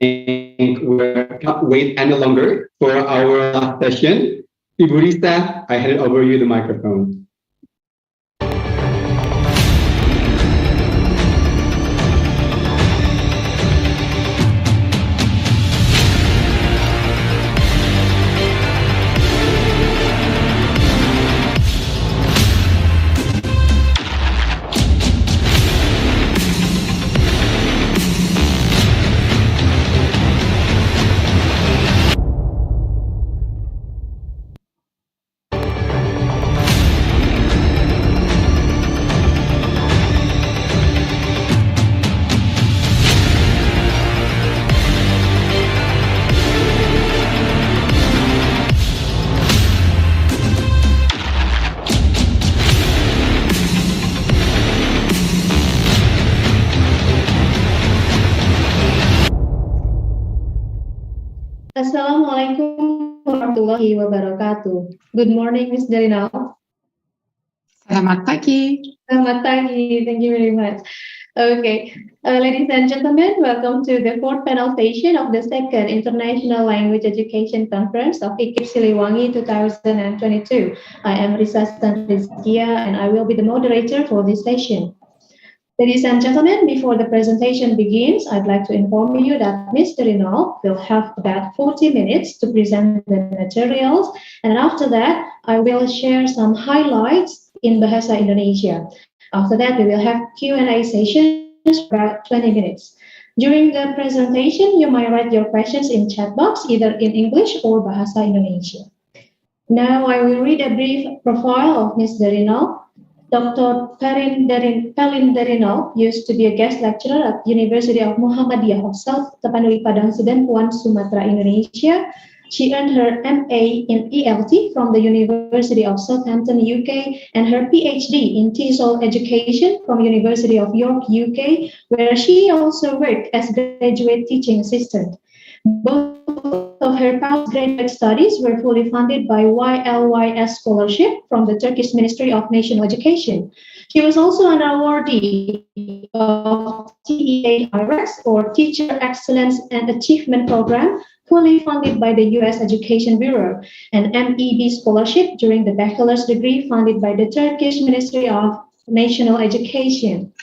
we can't wait any longer for our last session. Ibu Rista, I hand over you the microphone. Assalamualaikum warahmatullahi wabarakatuh. Good morning, Ms. Darinal. Selamat pagi. Selamat pagi. Thank you very much. Okay, ladies and gentlemen, welcome to the fourth panel session of the second International Language Education Conference of IKIP Siliwangi 2022. I am Risa Rizkia and I will be the moderator for this session. Ladies and gentlemen, before the presentation begins, I'd like to inform you that Ms. Darinal will have about 40 minutes to present the materials, and after that, I will share some highlights in Bahasa Indonesia. After that, we will have Q&A sessions for about 20 minutes. During the presentation, you might write your questions in chat box, either in English or Bahasa Indonesia. Now, I will read a brief profile of Ms. Darinal. Dr. Pelin Darinal used to be a guest lecturer at University of Muhammadiyah of South Tapanuli Padang Sidempuan, Sumatra, Indonesia. She earned her MA in ELT from the University of Southampton, UK, and her PhD in TESOL education from University of York, UK, where she also worked as graduate teaching assistant. Both of her postgraduate studies were fully funded by YLYS scholarship from the Turkish Ministry of National Education. She was also an awardee of TEA-IREX, or Teacher Excellence and Achievement Program, fully funded by the U.S. Education Bureau, and MEB scholarship during the bachelor's degree funded by the Turkish Ministry of National Education.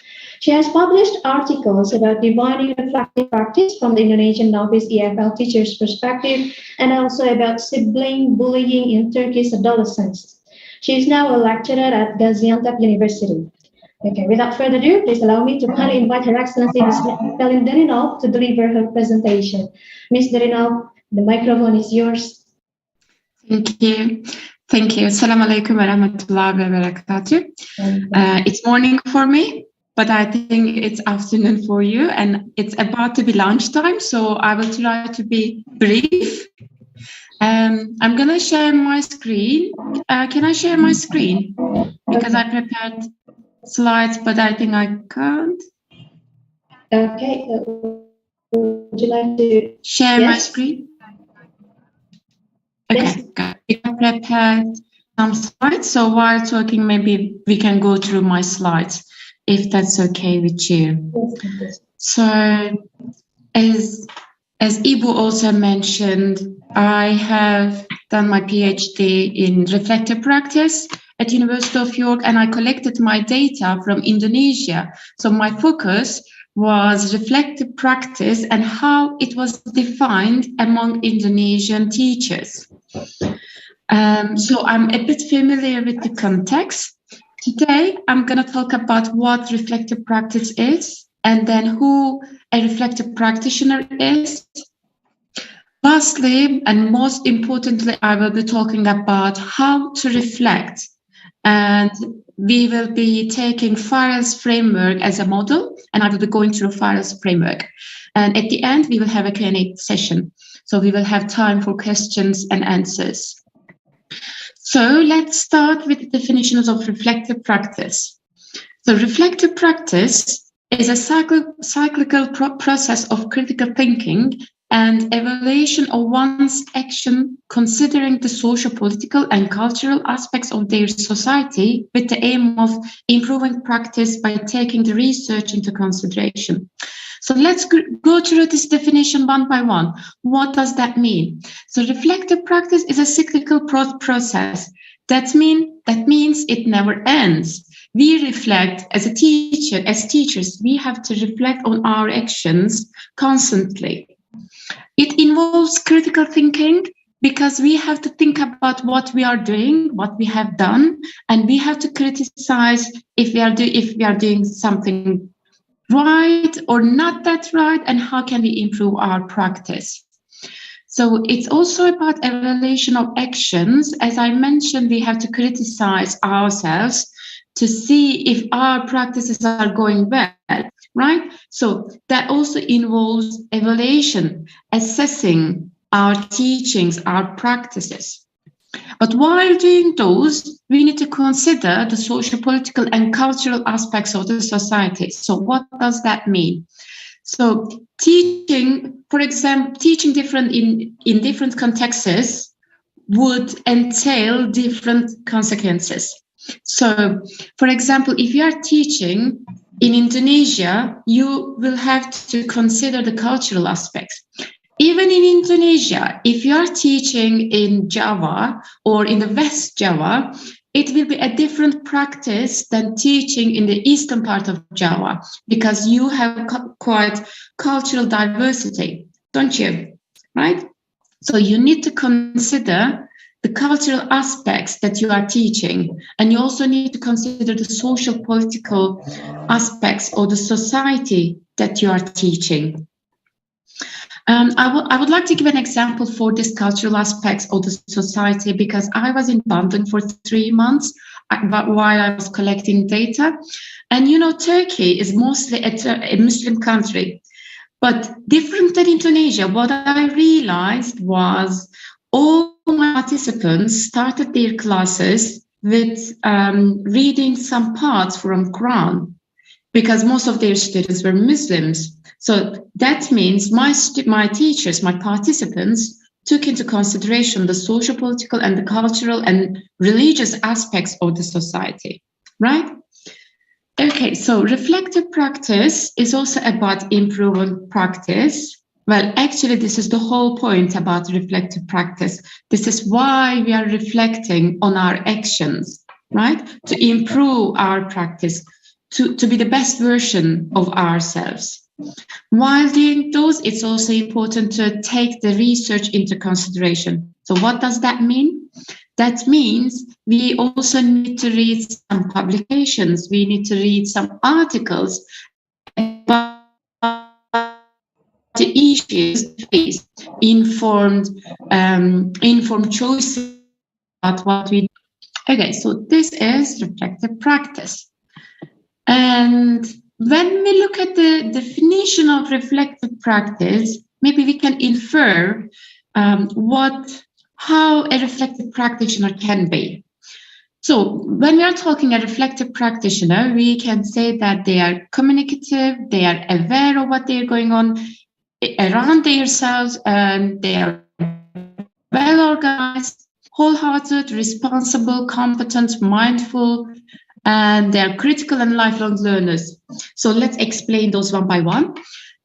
She has published articles about defining reflective practice from the Indonesian novice EFL teacher's perspective, and also about sibling bullying in Turkish adolescents. She is now a lecturer at Gaziantep University. Okay, without further ado, please allow me to kindly invite Her Excellency Ms. Pelin Darinal to deliver her presentation. Ms. Darinal, the microphone is yours. Thank you. Thank you. Assalamualaikum warahmatullahi wabarakatuh. It's morning for me, but I think it's afternoon for you, and it's about to be lunchtime, so I will try to be brief. I'm going to share my screen. Can I share my screen? Because I prepared slides, but I think I can't. Okay. Would you like to share my screen? Okay, yes. I prepared some slides, so while talking, maybe we can go through my slides, if that's okay with you. Yes. So, as Ibu also mentioned, I have done my PhD in reflective practice at University of York, and I collected my data from Indonesia. So my focus was reflective practice and how it was defined among Indonesian teachers. So I'm a bit familiar with the context. Today, I'm going to talk about what reflective practice is, and then who a reflective practitioner is. Lastly, and most importantly, I will be talking about how to reflect. And we will be taking Farrell's framework as a model, and I will be going through Farrell's framework. And at the end, we will have a Q&A session. So we will have time for questions and answers. So let's start with the definitions of reflective practice. So reflective practice is a cyclical process of critical thinking and evaluation of one's action, considering the social, political, and cultural aspects of their society with the aim of improving practice by taking the research into consideration. So let's go through this definition one by one. What does that mean? So reflective practice is a cyclical process. That means it never ends. We reflect as teachers, we have to reflect on our actions constantly. It involves critical thinking because we have to think about what we are doing, what we have done, and we have to criticize if we are doing something right or not that right, and how can we improve our practice. So it's also about evaluation of actions. As I mentioned, we have to criticize ourselves to see if our practices are going well, right? So that also involves evaluation, assessing our teachings, our practices. But while doing those, we need to consider the social, political, and cultural aspects of the society. So what does that mean? So teaching, for example, teaching different in different contexts would entail different consequences. So, for example, if you are teaching in Indonesia, you will have to consider the cultural aspects. Even in Indonesia, if you are teaching in Java or in the West Java, it will be a different practice than teaching in the eastern part of Java, because you have quite cultural diversity, don't you? Right? So you need to consider the cultural aspects that you are teaching, and you also need to consider the social political aspects of the society that you are teaching. I would like to give an example for this cultural aspects of the society, because I was in Bandung for 3 months while I was collecting data. And you know, Turkey is mostly a Muslim country, but different than Indonesia. What I realized was all my participants started their classes with reading some parts from Quran, because most of their students were Muslims. So that means my teachers, my participants, took into consideration the social, political, and the cultural and religious aspects of the society, right? Okay, so reflective practice is also about improving practice. Well, actually, this is the whole point about reflective practice. This is why we are reflecting on our actions, right? To improve our practice, to be the best version of ourselves. While doing those, it's also important to take the research into consideration. So what does that mean? That means we also need to read some publications. We need to read some articles about the issues faced, informed choices about what we do. Okay, so this is reflective practice. And when we look at the definition of reflective practice, maybe we can infer how a reflective practitioner can be. So when we are talking a reflective practitioner, we can say that they are communicative, they are aware of what they're going on around themselves, and they are well organized, wholehearted, responsible, competent, mindful, and they are critical and lifelong learners. So let's explain those one by one.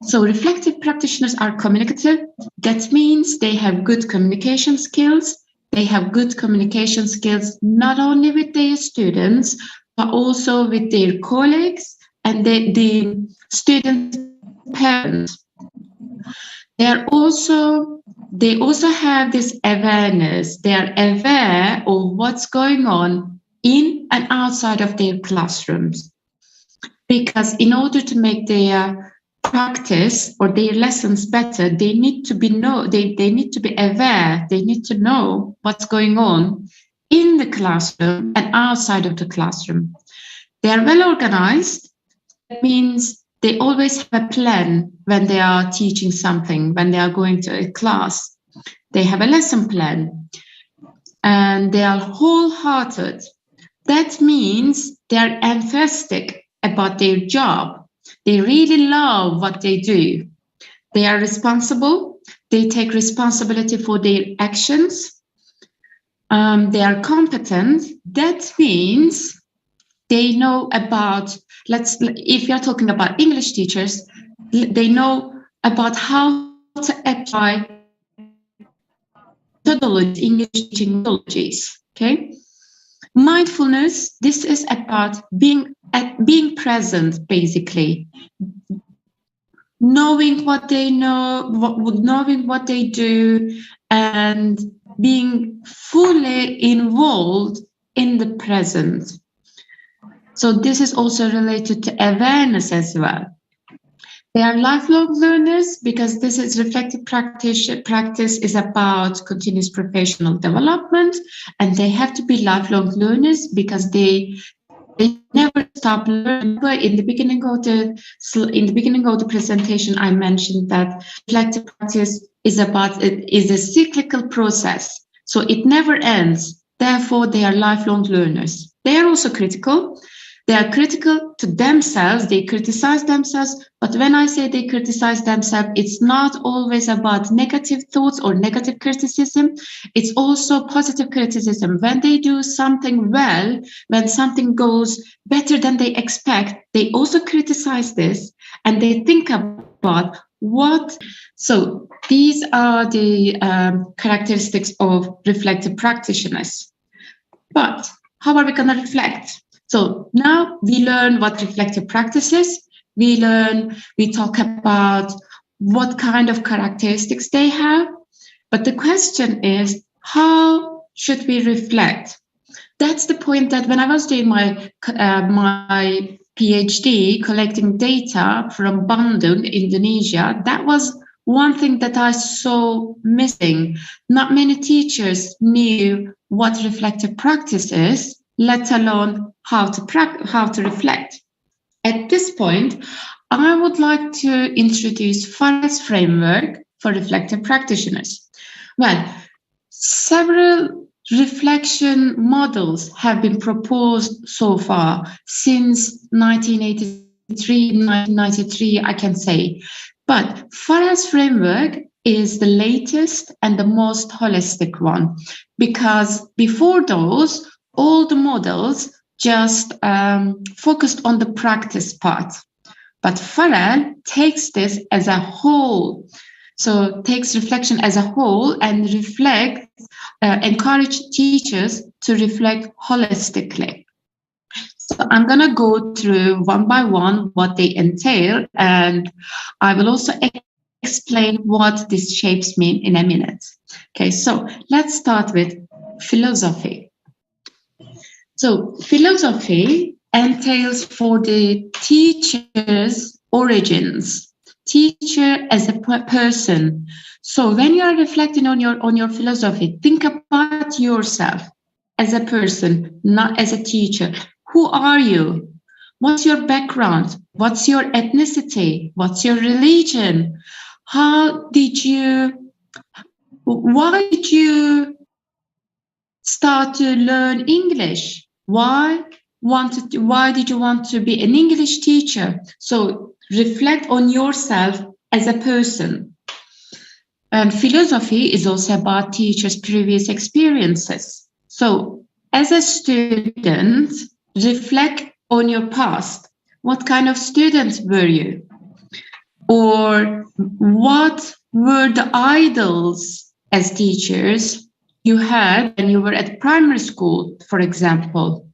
So reflective practitioners are communicative. That means they have good communication skills. They have good communication skills not only with their students, but also with their colleagues and the students' parents. They also have this awareness. They are aware of what's going on in and outside of their classrooms. Because in order to make their practice or their lessons better, they need to be they need to be aware, they need to know what's going on in the classroom and outside of the classroom. They are well organized. That means they always have a plan when they are teaching something, when they are going to a class. They have a lesson plan. And they are wholehearted. That means they are enthusiastic about their job. They really love what they do. They are responsible. They take responsibility for their actions. They are competent. That means they know about, if you're talking about English teachers, they know about how to apply methodologies, English teaching methodologies, okay? Mindfulness, this is about being present, basically. Knowing what they know, knowing what they do, and being fully involved in the present. So this is also related to awareness as well. They are lifelong learners because this is reflective practice is about continuous professional development, and they have to be lifelong learners because they never stop learning. In the beginning of the presentation, I mentioned that reflective practice is a cyclical process, so it never ends. Therefore, they are lifelong learners. They are also critical. They are critical to themselves, they criticize themselves, but when I say they criticize themselves, it's not always about negative thoughts or negative criticism, it's also positive criticism. When they do something well, when something goes better than they expect, they also criticize this and they think about what. So these are the characteristics of reflective practitioners. But how are we going to reflect? So now we learn what reflective practice is. We talk about what kind of characteristics they have. But the question is, how should we reflect? That's the point that when I was doing my PhD, collecting data from Bandung, Indonesia, that was one thing that I saw missing. Not many teachers knew what reflective practice is, let alone how to reflect. At this point, I would like to introduce Farah's framework for reflective practitioners. Well, several reflection models have been proposed so far since 1993, I can say. But Farah's framework is the latest and the most holistic one, because before those, all the models just focused on the practice part. But Farah takes this as a whole. So takes reflection as a whole and encourage teachers to reflect holistically. So I'm going to go through one by one what they entail, and I will also explain what these shapes mean in a minute. Okay, so let's start with philosophy. So philosophy entails for the teacher's origins, teacher as a person. So when you are reflecting on your philosophy, think about yourself as a person, not as a teacher. Who are you? What's your background? What's your ethnicity? What's your religion? Why did you start to learn English? Why did you want to be an English teacher? So reflect on yourself as a person. And philosophy is also about teachers' previous experiences. So as a student, reflect on your past. What kind of student were you? Or what were the idols as teachers you had when you were at primary school, for example?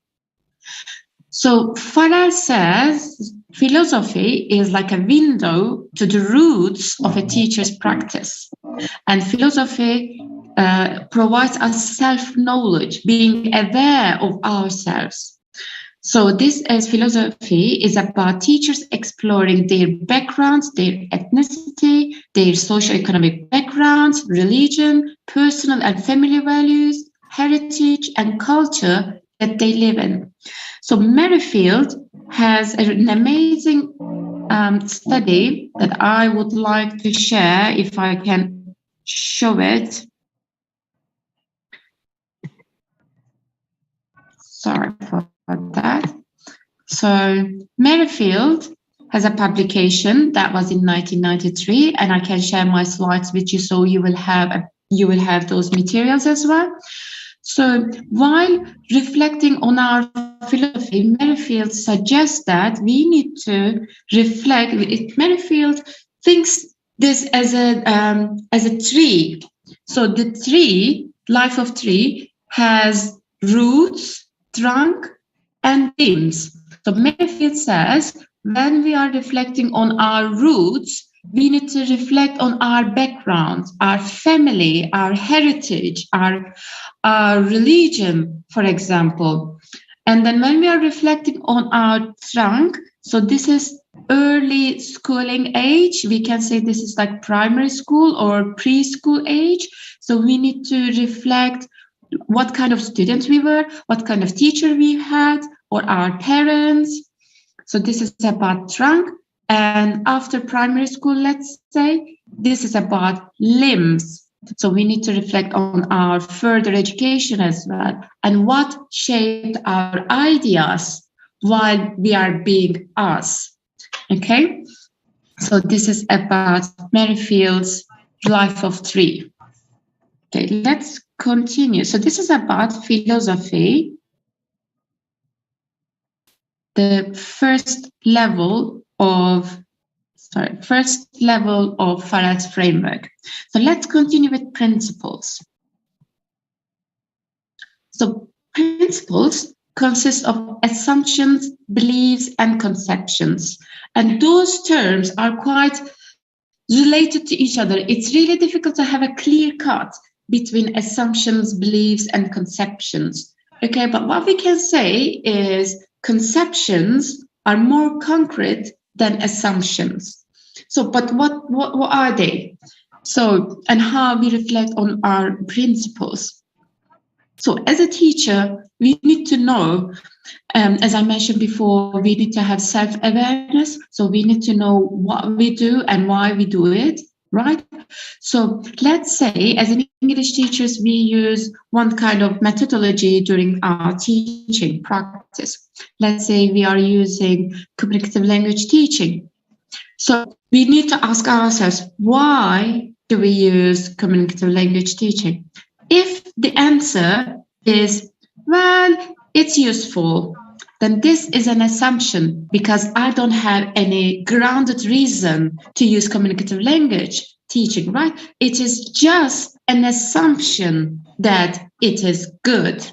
So Farah says philosophy is like a window to the roots of a teacher's practice. And philosophy provides us self-knowledge, being aware of ourselves. So this as philosophy is about teachers exploring their backgrounds, their ethnicity, their socioeconomic backgrounds, religion, personal and family values, heritage and culture that they live in. So Merrifield has an amazing study that I would like to share if I can show it. Sorry for that. So Merrifield has a publication that was in 1993, and I can share my slides with you, so you will have those materials as well. So while reflecting on our philosophy, Merrifield suggests that we need to reflect. Merrifield thinks this as a tree. So the tree, life of tree, has roots, trunk, and limbs. So Merrifield says when we are reflecting on our roots, we need to reflect on our background, our family, our heritage, our religion, for example. And then when we are reflecting on our trunk, so this is early schooling age, we can say this is like primary school or preschool age. So we need to reflect what kind of students we were, what kind of teacher we had, or our parents. So this is about trunk. And after primary school, let's say, this is about limbs. So we need to reflect on our further education as well and what shaped our ideas, while we are being us. Okay, so this is about Merrifield's Life of Three. Okay, let's continue. So this is about philosophy, the first level of Farrell's framework. So let's continue with principles. So principles consist of assumptions, beliefs, and conceptions. And those terms are quite related to each other. It's really difficult to have a clear cut between assumptions, beliefs, and conceptions. Okay, but what we can say is conceptions are more concrete than assumptions. So, but what are they? So, and how we reflect on our principles. So, as a teacher, we need to know, as I mentioned before, we need to have self-awareness. So we need to know what we do and why we do it, right? So let's say as an English teachers, we use one kind of methodology during our teaching practice. Let's say we are using communicative language teaching. So we need to ask ourselves, why do we use communicative language teaching? If the answer is, well, it's useful, then this is an assumption because I don't have any grounded reason to use communicative language teaching, right? It is just an assumption that it is good.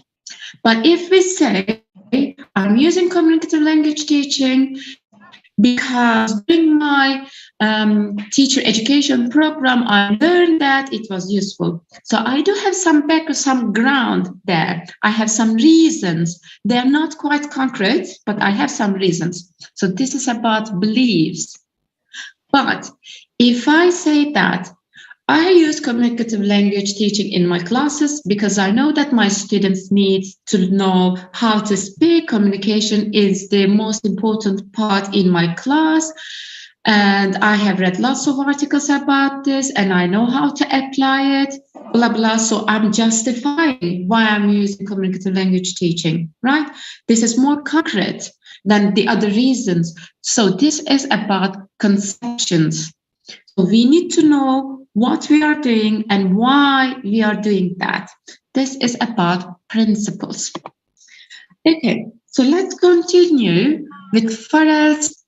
But if we say, I'm using communicative language teaching because during my teacher education program, I learned that it was useful. So I do have some ground there. I have some reasons. They're not quite concrete, but I have some reasons. So this is about beliefs. But if I say that I use communicative language teaching in my classes because I know that my students need to know how to speak. Communication is the most important part in my class. And I have read lots of articles about this and I know how to apply it, blah, blah. So I'm justifying why I'm using communicative language teaching, right? This is more concrete than the other reasons. So this is about conceptions. So we need to know what we are doing and why we are doing that. This is about principles. Okay, so let's continue with Farrell's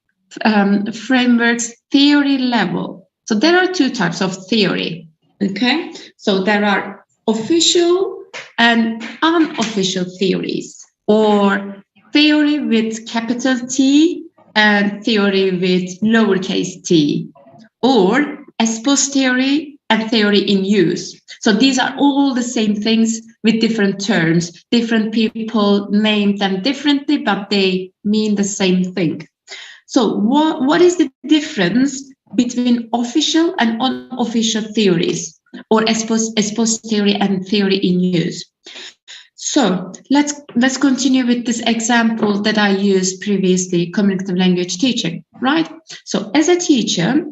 framework's theory level. So there are two types of theory, okay? So there are official and unofficial theories, or theory with capital T and theory with lowercase t, or expose theory and theory in use. So these are all the same things with different terms. Different people name them differently, but they mean the same thing. So what is the difference between official and unofficial theories, or expose theory and theory in use? So let's continue with this example that I used previously, communicative language teaching, right? So as a teacher,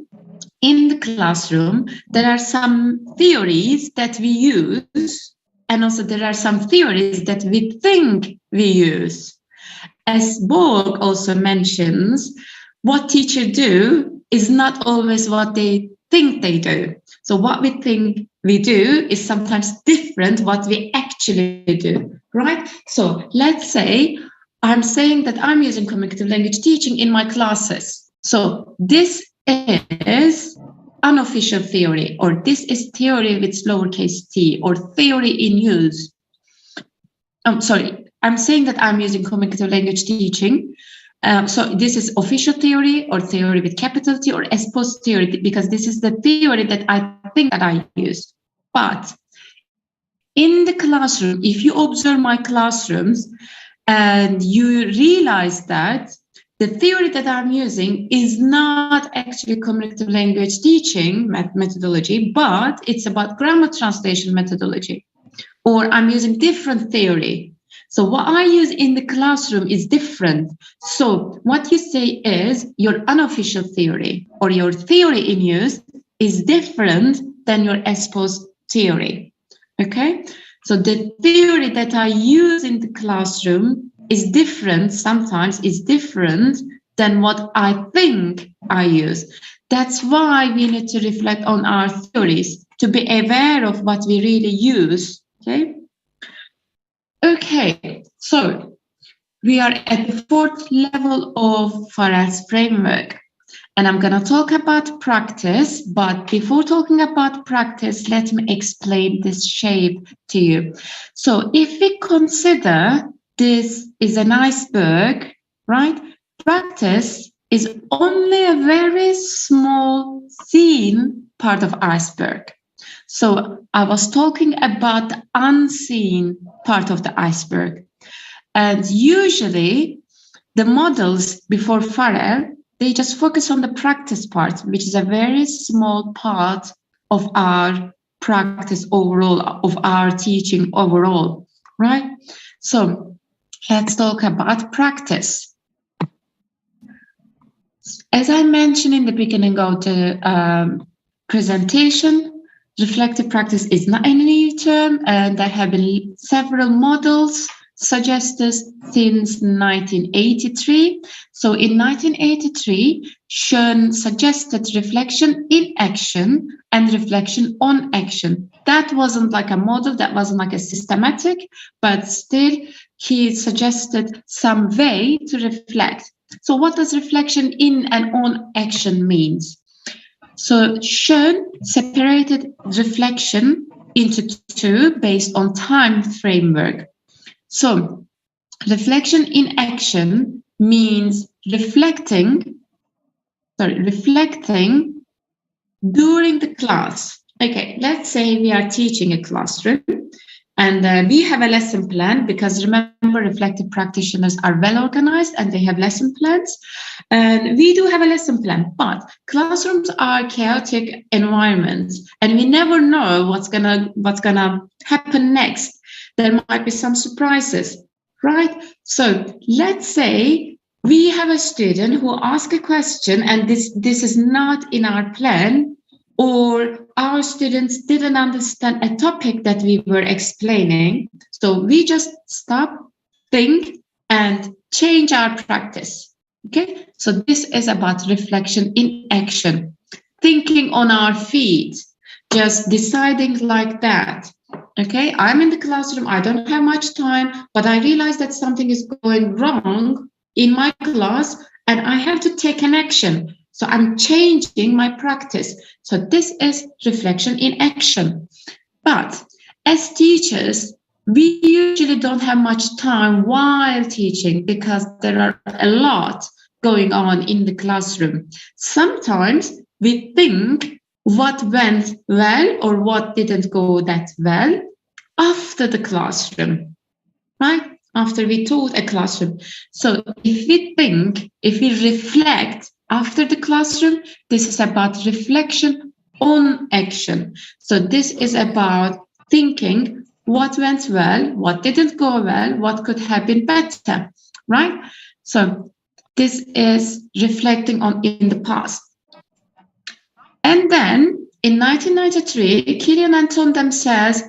in the classroom, there are some theories that we use, and also there are some theories that we think we use. As Borg also mentions, what teachers do is not always what they think they do. So what we think we do is sometimes different what we actually do, right? So let's say I'm saying that I'm using communicative language teaching in my classes. So this is unofficial theory, or this is theory with lowercase t, or theory in use. I'm saying that I'm using communicative language teaching. So this is official theory, or theory with capital T, or expose theory, because this is the theory that I think that I use. But in the classroom, if you observe my classrooms and you realize that the theory that I'm using is not actually communicative language teaching methodology, but it's about grammar translation methodology, or I'm using different theory. So what I use in the classroom is different. So what you say is your unofficial theory, or your theory in use, is different than your exposed theory. Okay? So the theory that I use in the classroom is different, sometimes is different than what I think I use. That's why we need to reflect on our theories to be aware of what we really use. Okay, so we are at the fourth level of Farrell's framework. And I'm going to talk about practice, but before talking about practice, let me explain this shape to you. So if we consider this is an iceberg, right? Practice is only a very small, thin part of iceberg. So I was talking about the unseen part of the iceberg. And usually the models before Farrell, they just focus on the practice part, which is a very small part of our practice overall, of our teaching overall, right? So let's talk about practice. As I mentioned in the beginning of the presentation, reflective practice is not a new term, and there have been several models suggested since 1983. So in 1983, Schoen suggested reflection in action and reflection on action. That wasn't like a model, that wasn't like a systematic, but still he suggested some way to reflect. So what does reflection in and on action means? So Schoen separated reflection into two based on time framework. So reflection in action means reflecting during the class. Okay, let's say we are teaching a classroom and we have a lesson plan, because remember, reflective practitioners are well organized and they have lesson plans. And we do have a lesson plan, but classrooms are chaotic environments and we never know what's gonna happen next. There might be some surprises, right? So let's say we have a student who asks a question and this is not in our plan, or our students didn't understand a topic that we were explaining. So we just stop, think, and change our practice. Okay, so this is about reflection in action, thinking on our feet, just deciding like that. Okay, I'm in the classroom, I don't have much time, but I realize that something is going wrong in my class and I have to take an action. So I'm changing my practice. So this is reflection in action. But as teachers, we usually don't have much time while teaching because there are a lot going on in the classroom. Sometimes we think what went well or what didn't go that well after the classroom, right? After we taught a classroom. So if we reflect after the classroom, this is about reflection on action. So this is about thinking what went well, what didn't go well, what could have been better, right? So this is reflecting on in the past. And then in 1993, Killian and Tondam says,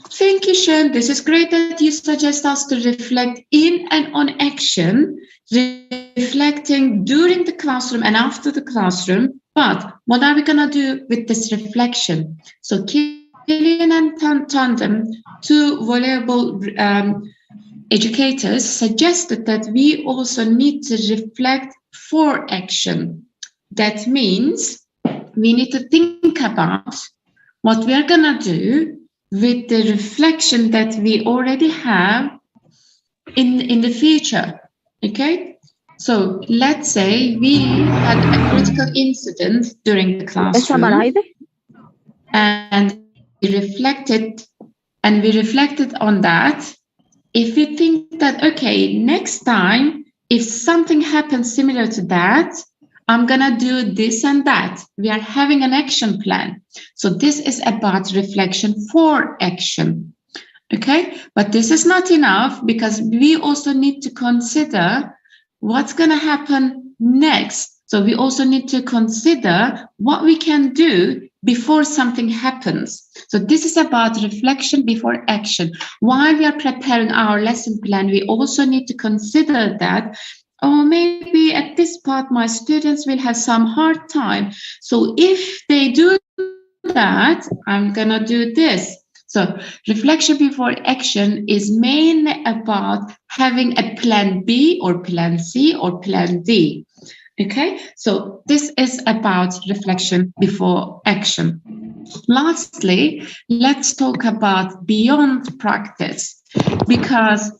thank you, Schoen. This is great that you suggest us to reflect in and on action, reflecting during the classroom and after the classroom. But what are we going to do with this reflection? So Killian and Tondam, two valuable educators, suggested that we also need to reflect for action. That means we need to think about what we're going to do with the reflection that we already have in the future, okay? So let's say we had a critical incident during the classroom and we reflected on that. If we think that, okay, next time, if something happens similar to that, I'm gonna do this and that. We are having an action plan. So this is about reflection for action, okay? But this is not enough because we also need to consider what's gonna happen next. So we also need to consider what we can do before something happens. So this is about reflection before action. While we are preparing our lesson plan, we also need to consider that, oh, maybe at this part, my students will have some hard time. So if they do that, I'm gonna do this. So reflection before action is mainly about having a plan B or plan C or plan D. Okay, so this is about reflection before action. Lastly, let's talk about beyond practice, because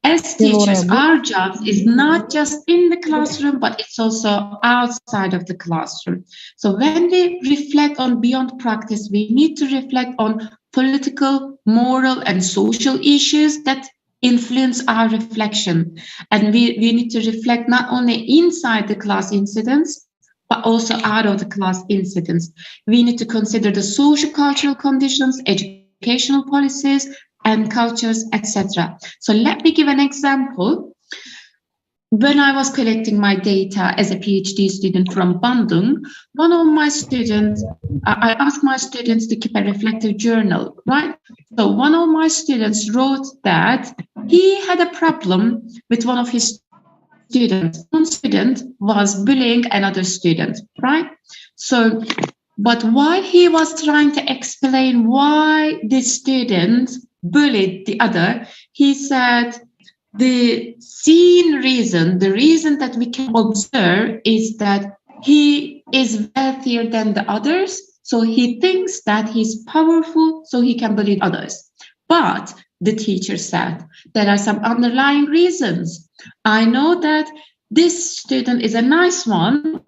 as teachers, our job is not just in the classroom, but it's also outside of the classroom. So when we reflect on beyond practice, we need to reflect on political, moral, and social issues that influence our reflection. And we need to reflect not only inside the class incidents, but also out of the class incidents. We need to consider the social cultural conditions, educational policies, and cultures, etc. So let me give an example. When I was collecting my data as a PhD student from Bandung, one of my students, I asked my students to keep a reflective journal, right? So one of my students wrote that he had a problem with one of his students. One student was bullying another student, right? So, but while he was trying to explain why this student bullied the other, he said, the reason that we can observe is that he is wealthier than the others. So he thinks that he's powerful, so he can bully others. But the teacher said, there are some underlying reasons. I know that this student is a nice one,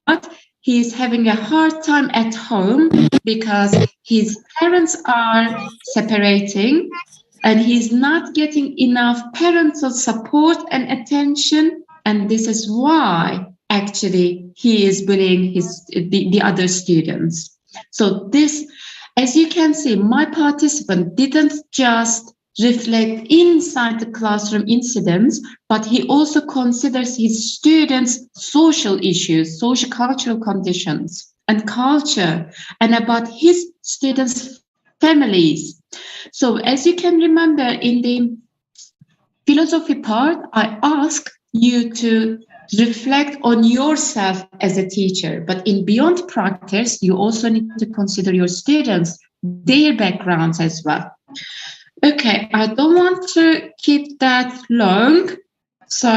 but he's having a hard time at home because his parents are separating, and he's not getting enough parental support and attention. And this is why actually he is bullying the other students. So this, as you can see, my participant didn't just reflect inside the classroom incidents, but he also considers his students' social issues, social cultural conditions and culture, and about his students' families. So as you can remember in the philosophy part, I asked you to reflect on yourself as a teacher, but in beyond practice, you also need to consider your students, their backgrounds as well. Okay, I don't want to keep that long. So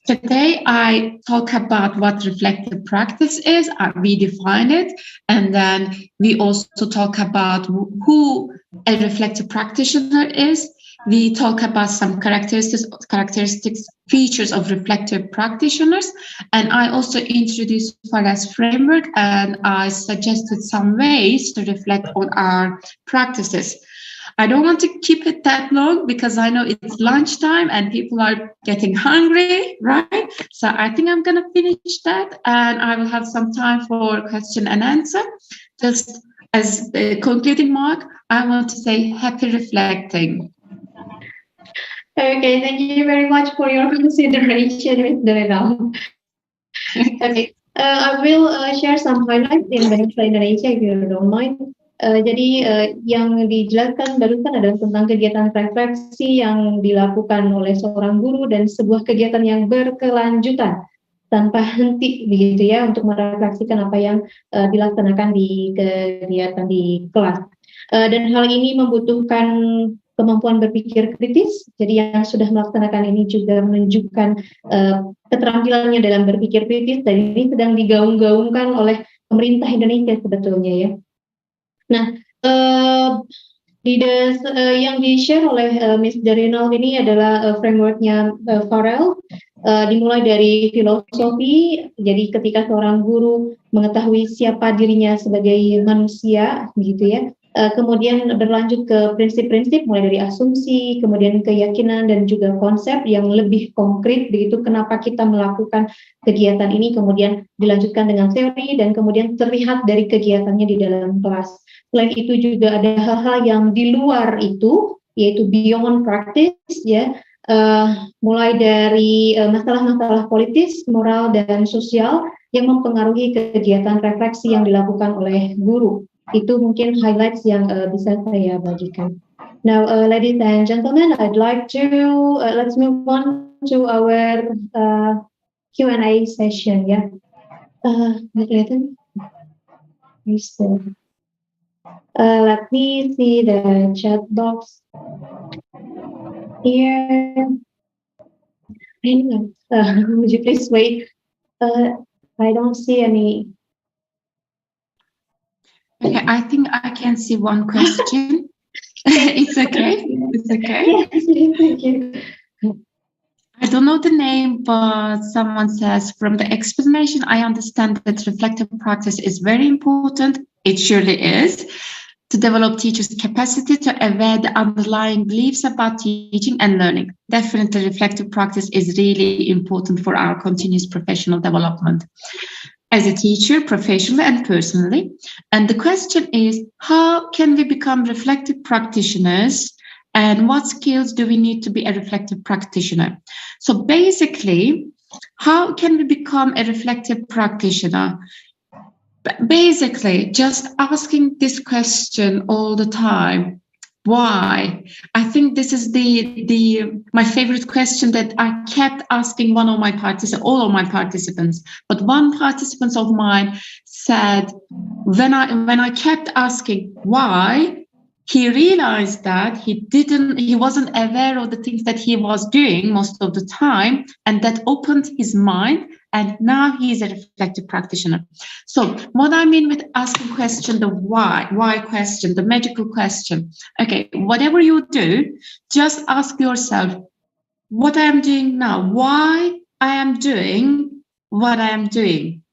today I talk about what reflective practice is, we define it, and then we also talk about who a reflective practitioner is. We talk about some characteristics, features of reflective practitioners, and I also introduced Farah's framework, and I suggested some ways to reflect on our practices. I don't want to keep it that long because I know it's lunchtime and people are getting hungry, right? So I think I'm going to finish that, and I will have some time for question and answer. Just as a concluding mark, I want to say happy reflecting. Okay, thank you very much for your consideration, Ms. Dorenal. Okay, I will share some highlights in Bahasa Indonesia if you don't mind. Jadi yang dijelaskan barusan adalah tentang kegiatan refleksi yang dilakukan oleh seorang guru dan sebuah kegiatan yang berkelanjutan tanpa henti begitu ya, untuk merefleksikan apa yang dilaksanakan di kegiatan di kelas. Dan hal ini membutuhkan kemampuan berpikir kritis. Jadi yang sudah melaksanakan ini juga menunjukkan keterampilannya dalam berpikir kritis, dan ini sedang digaung-gaungkan oleh pemerintah Indonesia sebetulnya ya. Nah, yang di-share oleh Ms. Dorenal ini adalah frameworknya Farrell, dimulai dari filosofi. Jadi ketika seorang guru mengetahui siapa dirinya sebagai manusia, gitu ya, kemudian berlanjut ke prinsip-prinsip mulai dari asumsi, kemudian keyakinan dan juga konsep yang lebih konkret begitu, kenapa kita melakukan kegiatan ini, kemudian dilanjutkan dengan teori dan kemudian terlihat dari kegiatannya di dalam kelas. Selain itu juga ada hal-hal yang di luar itu, yaitu beyond practice ya, mulai dari masalah-masalah politis, moral dan sosial yang mempengaruhi kegiatan refleksi yang dilakukan oleh guru. Itu mungkin highlights yang bisa saya bagikan. Now, ladies and gentlemen, I'd like to let's move on to our Q&A session. Yeah. Let me see the chat box here. Would you please wait? I don't see any. Okay, I think I can see one question. It's okay. It's okay. Yes, thank you. I don't know the name, but someone says, from the explanation, I understand that reflective practice is very important. It surely is. To develop teachers' capacity to aware the underlying beliefs about teaching and learning. Definitely reflective practice is really important for our continuous professional development as a teacher, professionally and personally. And the question is, how can we become reflective practitioners? And what skills do we need to be a reflective practitioner? So basically, how can we become a reflective practitioner? Basically, just asking this question all the time. Why? I think this is my favorite question that I kept asking all of my participants. But one participant of mine said, when I kept asking why, he realized that he wasn't aware of the things that he was doing most of the time, and that opened his mind, and now he's a reflective practitioner. So what I mean with asking question, the why question, the magical question. Okay, whatever you do, just ask yourself, what I am doing now, why I am doing what I am doing.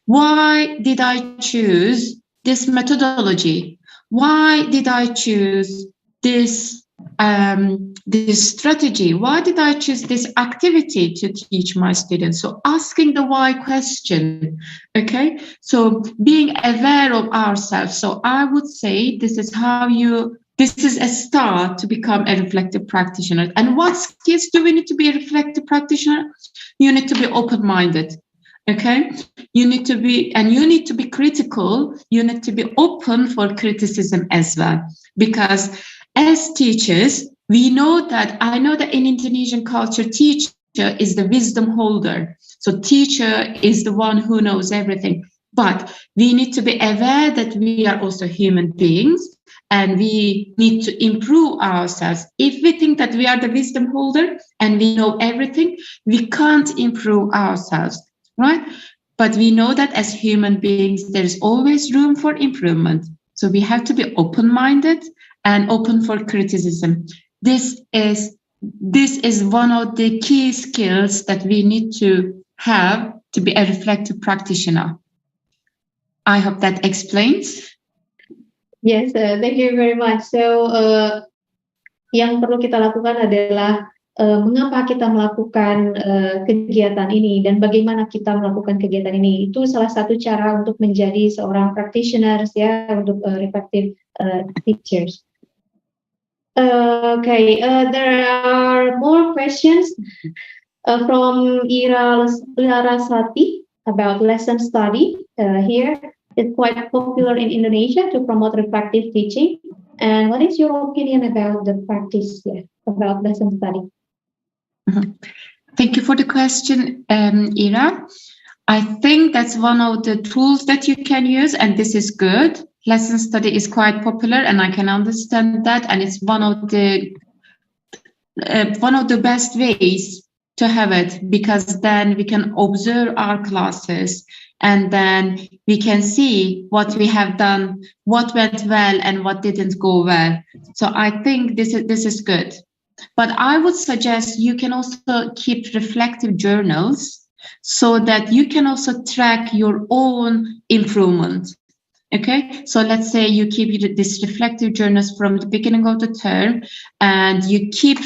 Why did I choose this methodology? Why did I choose this strategy? Why did I choose this activity to teach my students? So asking the why question, okay? So being aware of ourselves. So I would say this is a start to become a reflective practitioner. And what skills do we need to be a reflective practitioner? You need to be open-minded. Okay, you need to be critical. You need to be open for criticism as well. Because as teachers, I know that in Indonesian culture, teacher is the wisdom holder. So teacher is the one who knows everything. But we need to be aware that we are also human beings and we need to improve ourselves. If we think that we are the wisdom holder and we know everything, we can't improve ourselves. Right? But we know that as human beings, there is always room for improvement. So we have to be open-minded and open for criticism. This is one of the key skills that we need to have to be a reflective practitioner. I hope that explains. Yes, thank you very much. So, yang perlu kita lakukan adalah mengapa kita melakukan kegiatan ini dan bagaimana kita melakukan kegiatan ini. Itu salah satu cara untuk menjadi seorang practitioners ya, untuk reflective teachers. Okay, there are more questions from Ira Larasati about lesson study. Here, it's quite popular in Indonesia to promote reflective teaching. And what is your opinion about the practice about lesson study? Thank you for the question, Ira. I think that's one of the tools that you can use, and this is good. Lesson study is quite popular, and I can understand that, and it's one of the best ways to have it, because then we can observe our classes, and then we can see what we have done, what went well, and what didn't go well. So I think this is good. But I would suggest you can also keep reflective journals so that you can also track your own improvement. Okay, so let's say you keep this reflective journals from the beginning of the term, and you keep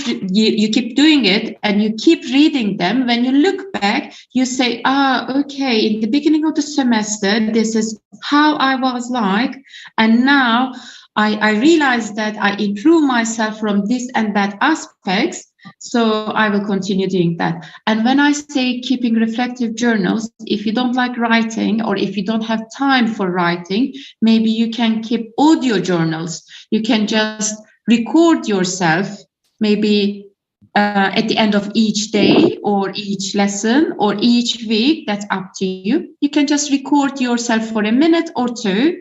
doing it, and you keep reading them. When you look back, you say, okay, in the beginning of the semester, this is how I was like, and now I realized that I improve myself from this and that aspects. So I will continue doing that. And when I say keeping reflective journals, if you don't like writing or if you don't have time for writing, maybe you can keep audio journals. You can just record yourself, maybe at the end of each day or each lesson or each week. That's up to you. You can just record yourself for a minute or two.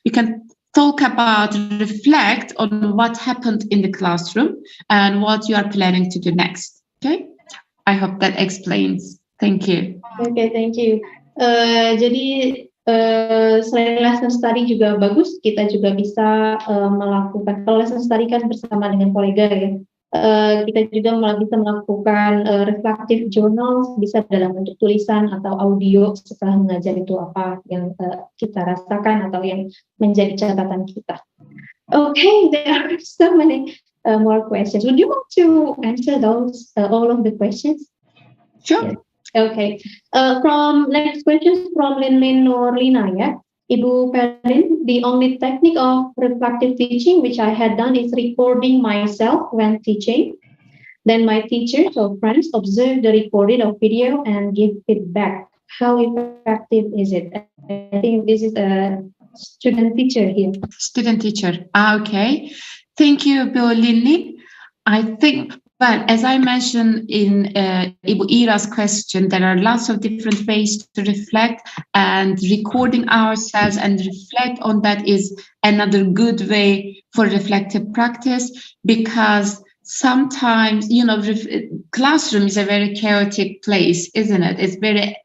You can talk about, reflect on what happened in the classroom and what you are planning to do next. Okay, I hope that explains. Thank you. Okay, thank you. Jadi selain lesson study juga bagus, kita juga bisa melakukan, kalau lesson study kan bersama dengan kolega ya, kita juga bisa melakukan reflective journals, bisa dalam bentuk tulisan atau audio setelah mengajar itu apa yang kita rasakan atau yang menjadi catatan kita. Okay, there are so many more questions. Would you want to answer those, all of the questions? Sure. Yes. Okay. From next question from Lin Norlina, yeah. Ibu Perin, the only technique of reflective teaching which I had done is recording myself when teaching. Then my teachers or friends observe the recorded of video and give feedback. How effective is it? I think this is a student teacher here. Student teacher. Okay. Thank you, Bill Lin. I think, well, as I mentioned in Ibu Ira's question, there are lots of different ways to reflect, and recording ourselves and reflect on that is another good way for reflective practice, because sometimes, you know, classroom is a very chaotic place, isn't it? It's very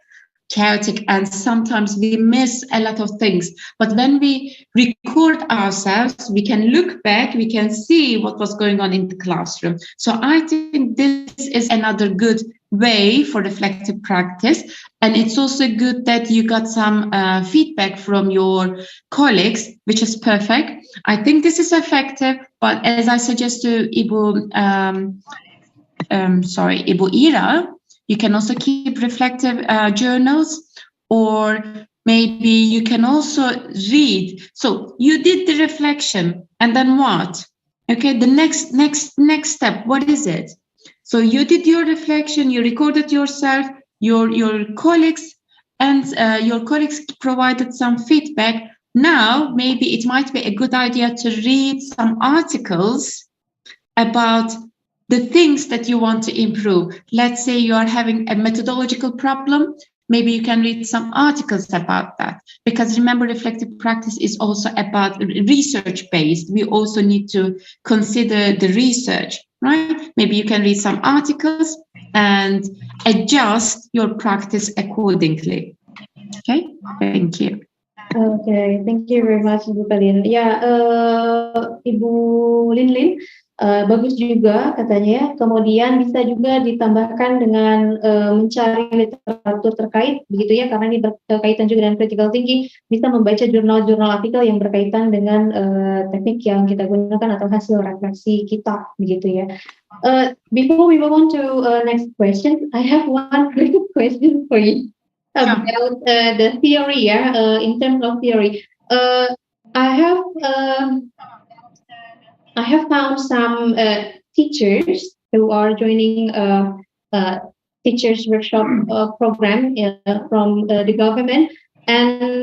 chaotic, and sometimes we miss a lot of things. But when we record ourselves, we can look back, we can see what was going on in the classroom. So I think this is another good way for reflective practice. And it's also good that you got some feedback from your colleagues, which is perfect. I think this is effective, but as I suggest to Ibu Ira, you can also keep reflective journals, or maybe you can also read. So you did the reflection, and then what? Okay, the next step, what is it? So you did your reflection, you recorded yourself, your colleagues, and your colleagues provided some feedback. Now, maybe it might be a good idea to read some articles about the things that you want to improve. Let's say you are having a methodological problem. Maybe you can read some articles about that. Because remember, reflective practice is also about research-based. We also need to consider the research, right? Maybe you can read some articles and adjust your practice accordingly. Okay, thank you. Okay, thank you very much, Ibu Pelin. Ya, Ibu Lin, bagus juga katanya ya. Kemudian bisa juga ditambahkan dengan mencari literatur terkait, begitu ya, karena ini berkaitan juga dengan critical thinking. Bisa membaca jurnal-jurnal artikel yang berkaitan dengan teknik yang kita gunakan atau hasil refleksi kita, begitu ya. Before we move on to next question, I have one quick question for you about the theory. In terms of theory, I have found some teachers who are joining teachers workshop program from the government, and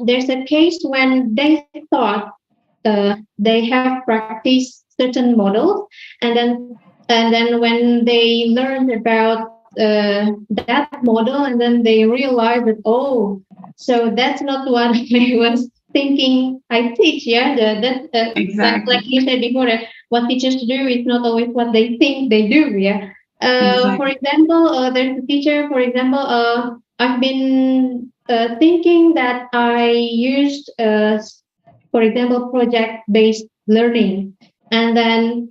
there's a case when they thought they have practiced certain models, and then when they learned about that model, and then they realized that, oh, so that's not what I was thinking I teach. Exactly. Like you said before, what teachers do is not always what they think they do. Exactly. For example, there's a teacher, for example, I've been thinking that I used, for example, project-based learning, and then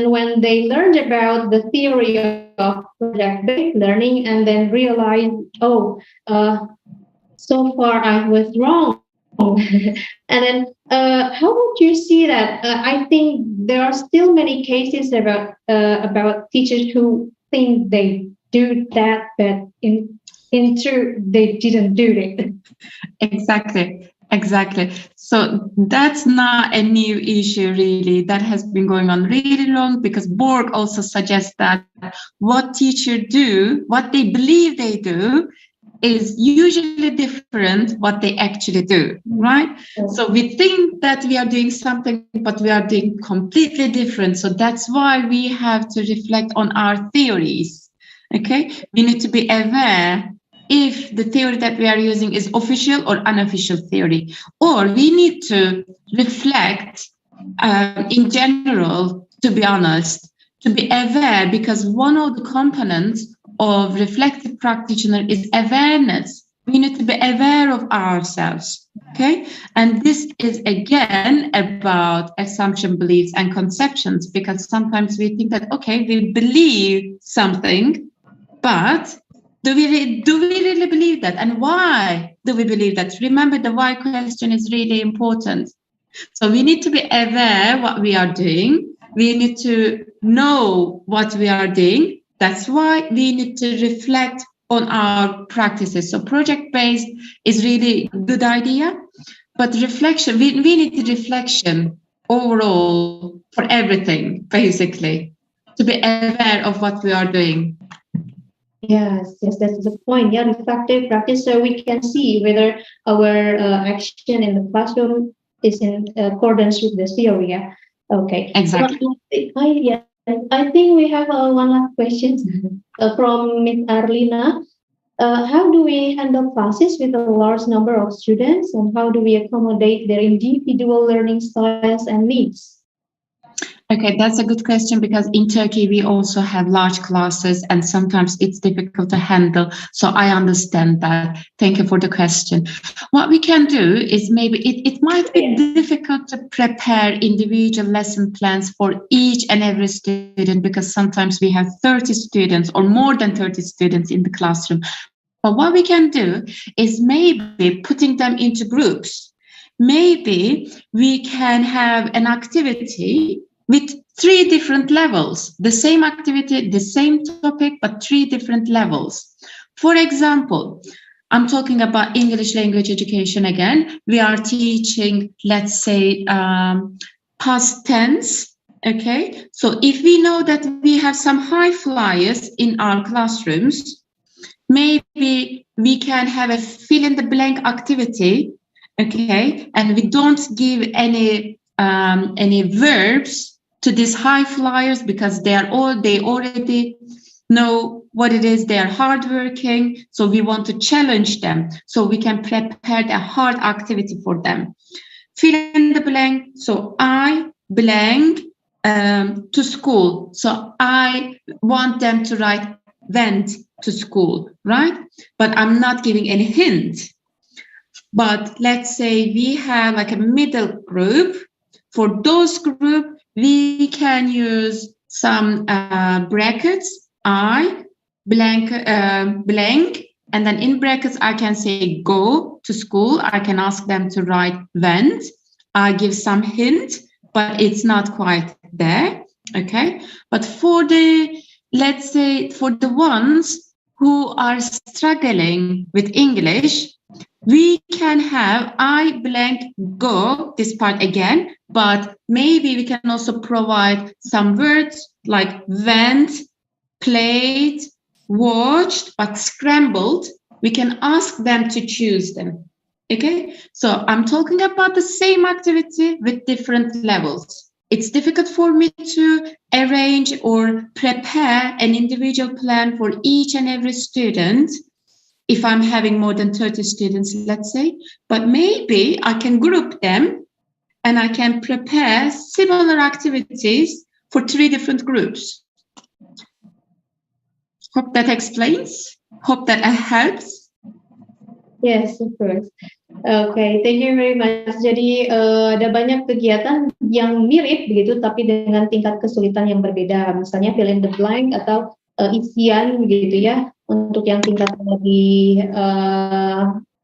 when they learned about the theory of project-based learning, and then realized, oh, so far I was wrong. And then how would you see that? I think there are still many cases about teachers who think they do that, but in truth they didn't do it. Exactly. Exactly. So that's not a new issue, really. That has been going on really long, because Borg also suggests that what teachers do, what they believe they do, is usually different what they actually do, right? So we think that we are doing something, but we are doing completely different. So that's why we have to reflect on our theories. Okay, we need to be aware if the theory that we are using is official or unofficial theory, or we need to reflect in general, to be honest, to be aware, because one of the components of reflective practitioner is awareness. We need to be aware of ourselves. Okay. And this is again about assumption, beliefs, and conceptions, because sometimes we think that, okay, we believe something, but do we really believe that? And why do we believe that? Remember, the why question is really important. So we need to be aware what we are doing. We need to know what we are doing. That's why we need to reflect on our practices. So project-based is really a good idea, but reflection, we need reflection overall for everything, basically, to be aware of what we are doing. Yes, that's the point. Yeah, reflective practice, so we can see whether our action in the classroom is in accordance with the theory. Yeah. Okay. Exactly. I think we have one last question from Ms. Arlina. How do we handle classes with a large number of students, and how do we accommodate their individual learning styles and needs? Okay, that's a good question, because in Turkey we also have large classes and sometimes it's difficult to handle. So I understand that. Thank you for the question. What we can do is, maybe it might be difficult to prepare individual lesson plans for each and every student, because sometimes we have 30 students or more than 30 students in the classroom. But what we can do is maybe putting them into groups. Maybe we can have an activity with 3 different levels, the same activity, the same topic, but 3 different levels. For example, I'm talking about English language education again. We are teaching, let's say, past tense. Okay, so if we know that we have some high flyers in our classrooms, maybe we can have a fill in the blank activity. Okay, and we don't give any verbs to these high flyers, because they already know what it is. They are hardworking, so we want to challenge them. So we can prepare a hard activity for them. Fill in the blank. So I blank to school. So I want them to write went to school, right? But I'm not giving any hint. But let's say we have like a middle group. For those group, we can use some brackets, I blank, blank, and then in brackets, I can say go to school. I can ask them to write went. I give some hint, but it's not quite there. Okay. But for the, let's say, for the ones who are struggling with English, we can have I blank go, this part again, but maybe we can also provide some words like went, played, watched, but scrambled. We can ask them to choose them. Okay, so I'm talking about the same activity with different levels. It's difficult for me to arrange or prepare an individual plan for each and every student if I'm having more than 30 students, let's say, but maybe I can group them and I can prepare similar activities for 3 different groups. Hope that explains. Hope that helps. Yes, of course. Okay, thank you very much. Jadi ada banyak kegiatan yang mirip begitu, tapi dengan tingkat kesulitan yang berbeda. Misalnya fill in the blank atau isian begitu ya. Untuk yang tingkat lebih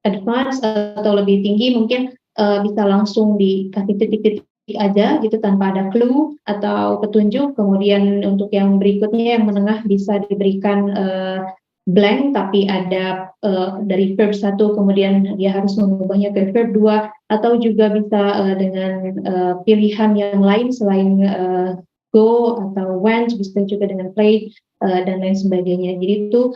advance atau lebih tinggi, mungkin bisa langsung dikasih titik-titik aja gitu tanpa ada clue atau petunjuk. Kemudian untuk yang berikutnya yang menengah bisa diberikan blank tapi ada dari verb 1 kemudian dia harus mengubahnya ke verb 2, atau juga bisa dengan pilihan yang lain selain go atau went, bisa juga dengan play dan lain sebagainya. Jadi itu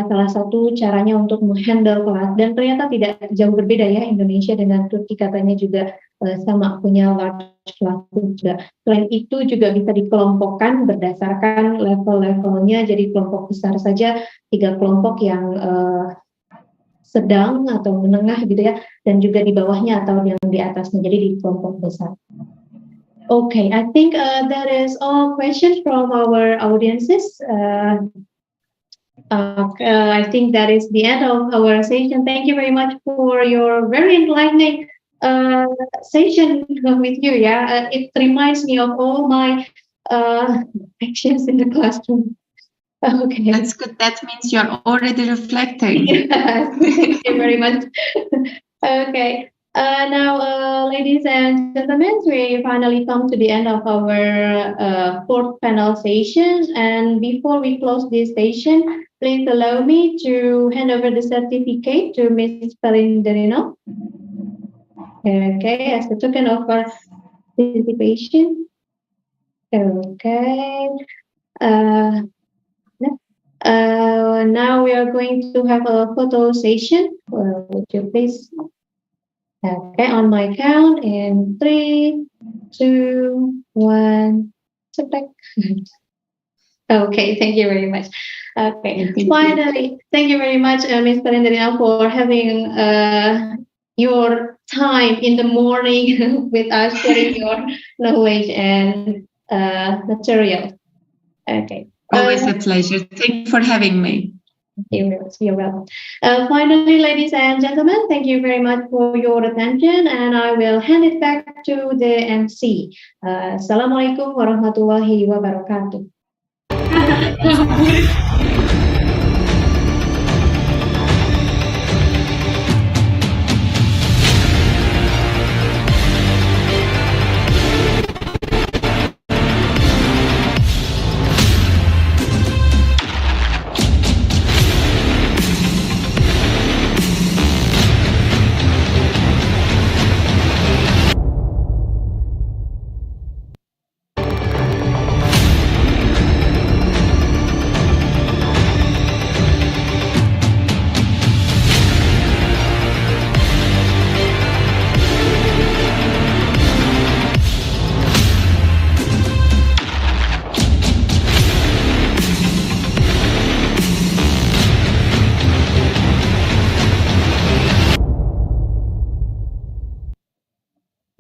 salah satu caranya untuk menghandle kelas, dan ternyata tidak jauh berbeda ya Indonesia dengan Turki, katanya juga sama punya large class juga. Selain itu juga bisa dikelompokkan berdasarkan level-levelnya, jadi kelompok besar saja 3 kelompok yang sedang atau menengah gitu ya, dan juga di bawahnya atau yang di atasnya, jadi di kelompok besar. Okay, I think that is all questions from our audiences. I think that is the end of our session. Thank you very much for your very enlightening session with you. Yeah, it reminds me of all my actions in the classroom. Okay, That's good. That means you're already reflecting. yes, thank you very much. Okay. Now, ladies and gentlemen, we finally come to the end of our fourth panel session. And before we close this session, please allow me to hand over the certificate to Ms. Pelinderino. Okay, as a token of our participation. Okay. Now we are going to have a photo session. Would you please? Okay, on my count in 3, 2, 1. Okay, thank you very much. Okay, finally, thank you very much, Ms. Pelinderino, for having your time in the morning with us, sharing your knowledge and material. Okay. Always a pleasure. Thank you for having me. You're welcome. Finally, ladies and gentlemen, thank you very much for your attention, and I will hand it back to the MC. Assalamualaikum warahmatullahi wabarakatuh.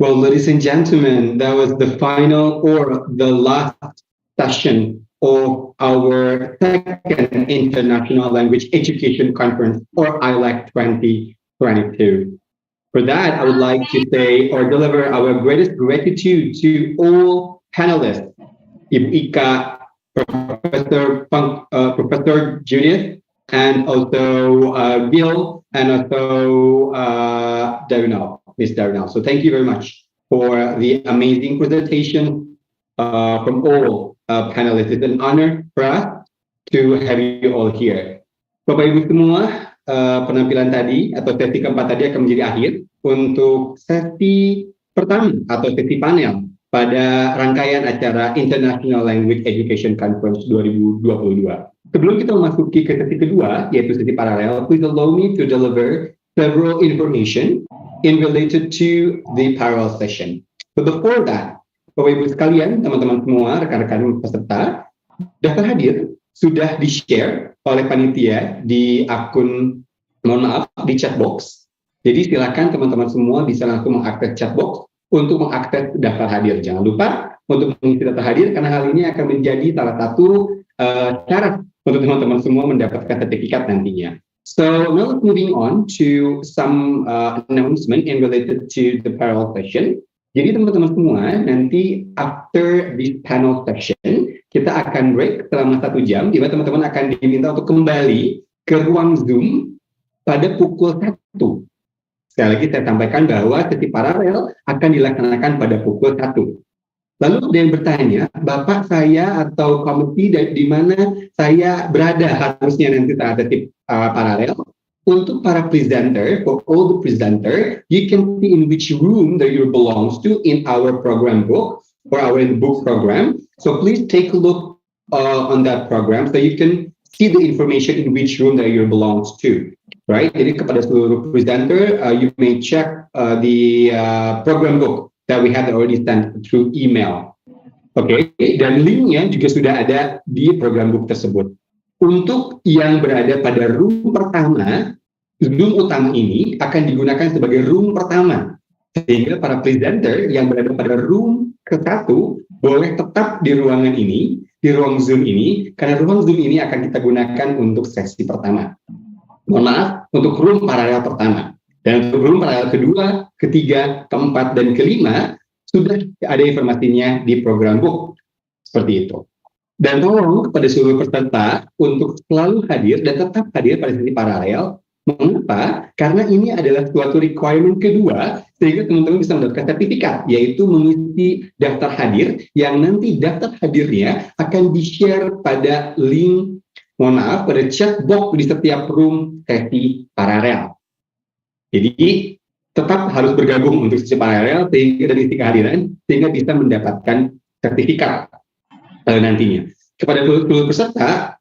Well, ladies and gentlemen, that was the final or the last session of our second International Language Education Conference, or ILAC 2022. For that, I would like to say or deliver our greatest gratitude to all panelists, Ibu Ika, Professor Judith, and also Gil, and also Darnell, Ms. Darnell. So thank you very much for the amazing presentation from all panelists. It's an honor for us to have you all here. Bapak Ibu semua, penampilan tadi atau sesi keempat tadi akan menjadi akhir untuk sesi pertama atau sesi panel pada rangkaian acara International Language Education Conference 2022. Sebelum kita memasuki ke sesi kedua, yaitu sesi paralel, please allow me to deliver several information in related to the parallel session. But before that, Bapak Ibu sekalian, teman-teman semua, rekan-rekan peserta, daftar hadir sudah di-share oleh panitia di akun, mohon maaf, di chat box. Jadi silakan teman-teman semua bisa langsung mengakses chat box untuk mengakses daftar hadir. Jangan lupa untuk mengisi daftar hadir, karena hal ini akan menjadi salah satu syarat untuk teman-teman semua mendapatkan sertifikat nantinya. So now let's moving on to some announcement in related to the parallel session. Jadi teman-teman semua, nanti after this panel session, kita akan break selama 1 jam, di mana teman-teman akan diminta untuk kembali ke ruang Zoom pada pukul 1. Sekali lagi saya sampaikan bahwa sesi paralel akan dilaksanakan pada pukul 1. Lalu ada yang bertanya, Bapak saya atau komite di mana saya berada harusnya nanti terhadap paralel. Untuk para presenter, for all the presenter, you can see in which room that you belongs to in our program book or our book program. So please take a look on that program so you can see the information in which room that you belongs to. Right? Jadi kepada seluruh presenter, you may check the program book that we have already sent through email. Oke, dan linknya juga sudah ada di program book tersebut. Untuk yang berada pada room pertama, room utama ini akan digunakan sebagai room pertama. Sehingga para presenter yang berada pada room ke-1 boleh tetap di ruangan ini, di ruang Zoom ini, karena ruang Zoom ini akan kita gunakan untuk sesi pertama. Mohon maaf, untuk room paralel pertama. Dan untuk room paralel kedua, ketiga, keempat, dan kelima, sudah ada informasinya di program book. Seperti itu. Dan tolong kepada seluruh peserta untuk selalu hadir dan tetap hadir pada sesi paralel. Mengapa? Karena ini adalah suatu requirement kedua sehingga teman-teman bisa mendapatkan sertifikat, yaitu mengisi daftar hadir yang nanti daftar hadirnya akan di-share pada link, pada chat box di setiap room sesi paralel. Jadi tetap harus bergabung untuk sesi paralel sehingga dari kehadiran sehingga bisa mendapatkan sertifikat nantinya. Kepada seluruh peserta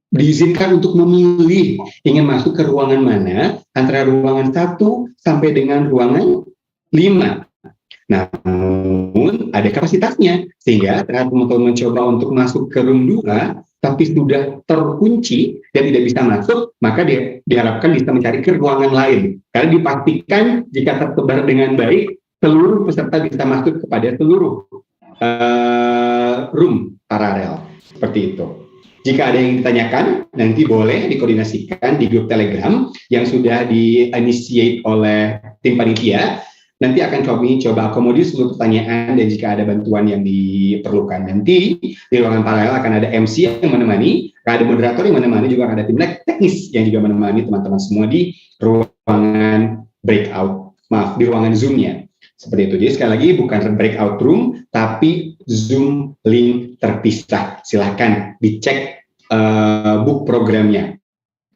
diizinkan untuk memilih ingin masuk ke ruangan mana antara ruangan 1 sampai dengan ruangan 5. Namun ada kapasitasnya sehingga saat teman-teman mencoba untuk masuk ke room 2 tapi sudah terkunci dan tidak bisa masuk, maka diharapkan bisa mencari ke ruangan lain karena dipastikan jika tersebar dengan baik seluruh peserta bisa masuk kepada seluruh room paralel. Seperti itu. Jika ada yang ditanyakan, nanti boleh dikoordinasikan di grup Telegram yang sudah di-initiate oleh tim panitia. Nanti akan kami coba akomodir seluruh pertanyaan dan jika ada bantuan yang diperlukan. Nanti di ruangan paralel akan ada MC yang menemani, ada moderator yang menemani, juga ada tim teknis yang juga menemani teman-teman semua di ruangan breakout. Maaf, di ruangan Zoom-nya. Seperti itu. Jadi sekali lagi bukan breakout room, tapi Zoom link terpisah. Silahkan dicek book programnya.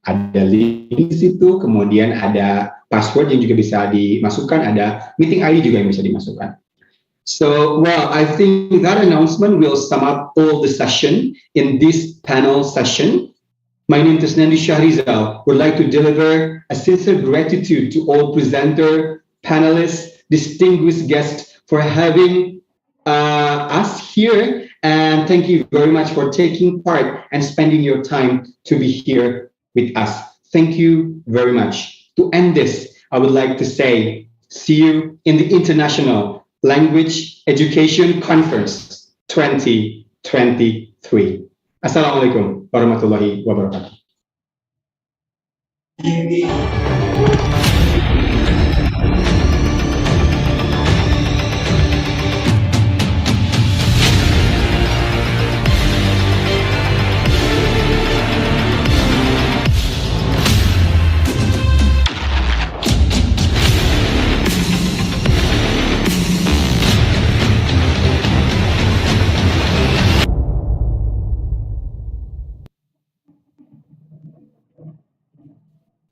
Ada link di situ, kemudian ada password yang juga bisa dimasukkan, ada meeting ID juga yang bisa dimasukkan. So, well, I think that announcement will sum up all the session in this panel session. My name is Nandi Shahrizal. Would like to deliver a sincere gratitude to all presenter, panelists, distinguished guests for having us here, and thank you very much for taking part and spending your time to be here with us. Thank you very much. To end this, I would like to say, see you in the International Language Education Conference 2023. Assalamualaikum warahmatullahi wabarakatuh.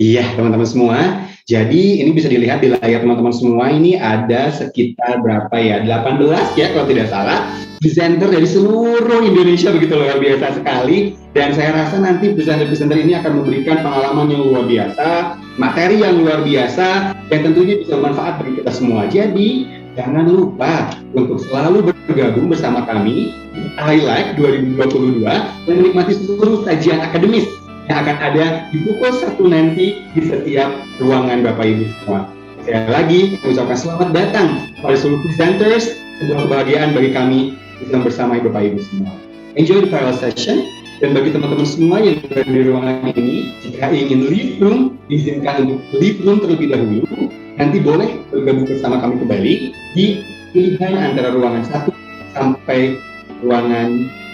Iya, teman-teman semua. Jadi ini bisa dilihat di layar teman-teman semua. Ini ada sekitar berapa ya? 18 ya kalau tidak salah. Presenter dari seluruh Indonesia, begitu luar biasa sekali. Dan saya rasa nanti presenter-presenter ini akan memberikan pengalaman yang luar biasa, materi yang luar biasa, dan tentunya bisa bermanfaat bagi kita semua. Jadi jangan lupa untuk selalu bergabung bersama kami di Highlight 2022 dan menikmati seluruh sajian akademis yang akan ada di pukul 1 nanti di setiap ruangan Bapak Ibu semua. Sekali lagi, mengucapkan selamat datang pada seluruh presenters, sebuah kebahagiaan bagi kami bisa bersama Bapak Ibu semua. Enjoy the parallel session, dan bagi teman-teman semua yang berada di ruangan ini, jika ingin leave room, diizinkan untuk leave room terlebih dahulu, nanti boleh bergabung bersama kami kembali di pilihan antara ruangan 1 sampai ruangan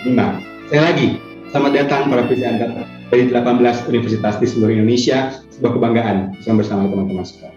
5. Sekali lagi, selamat datang para presenter dari 18 universitas di seluruh Indonesia, sebuah kebanggaan bersama teman-teman semua.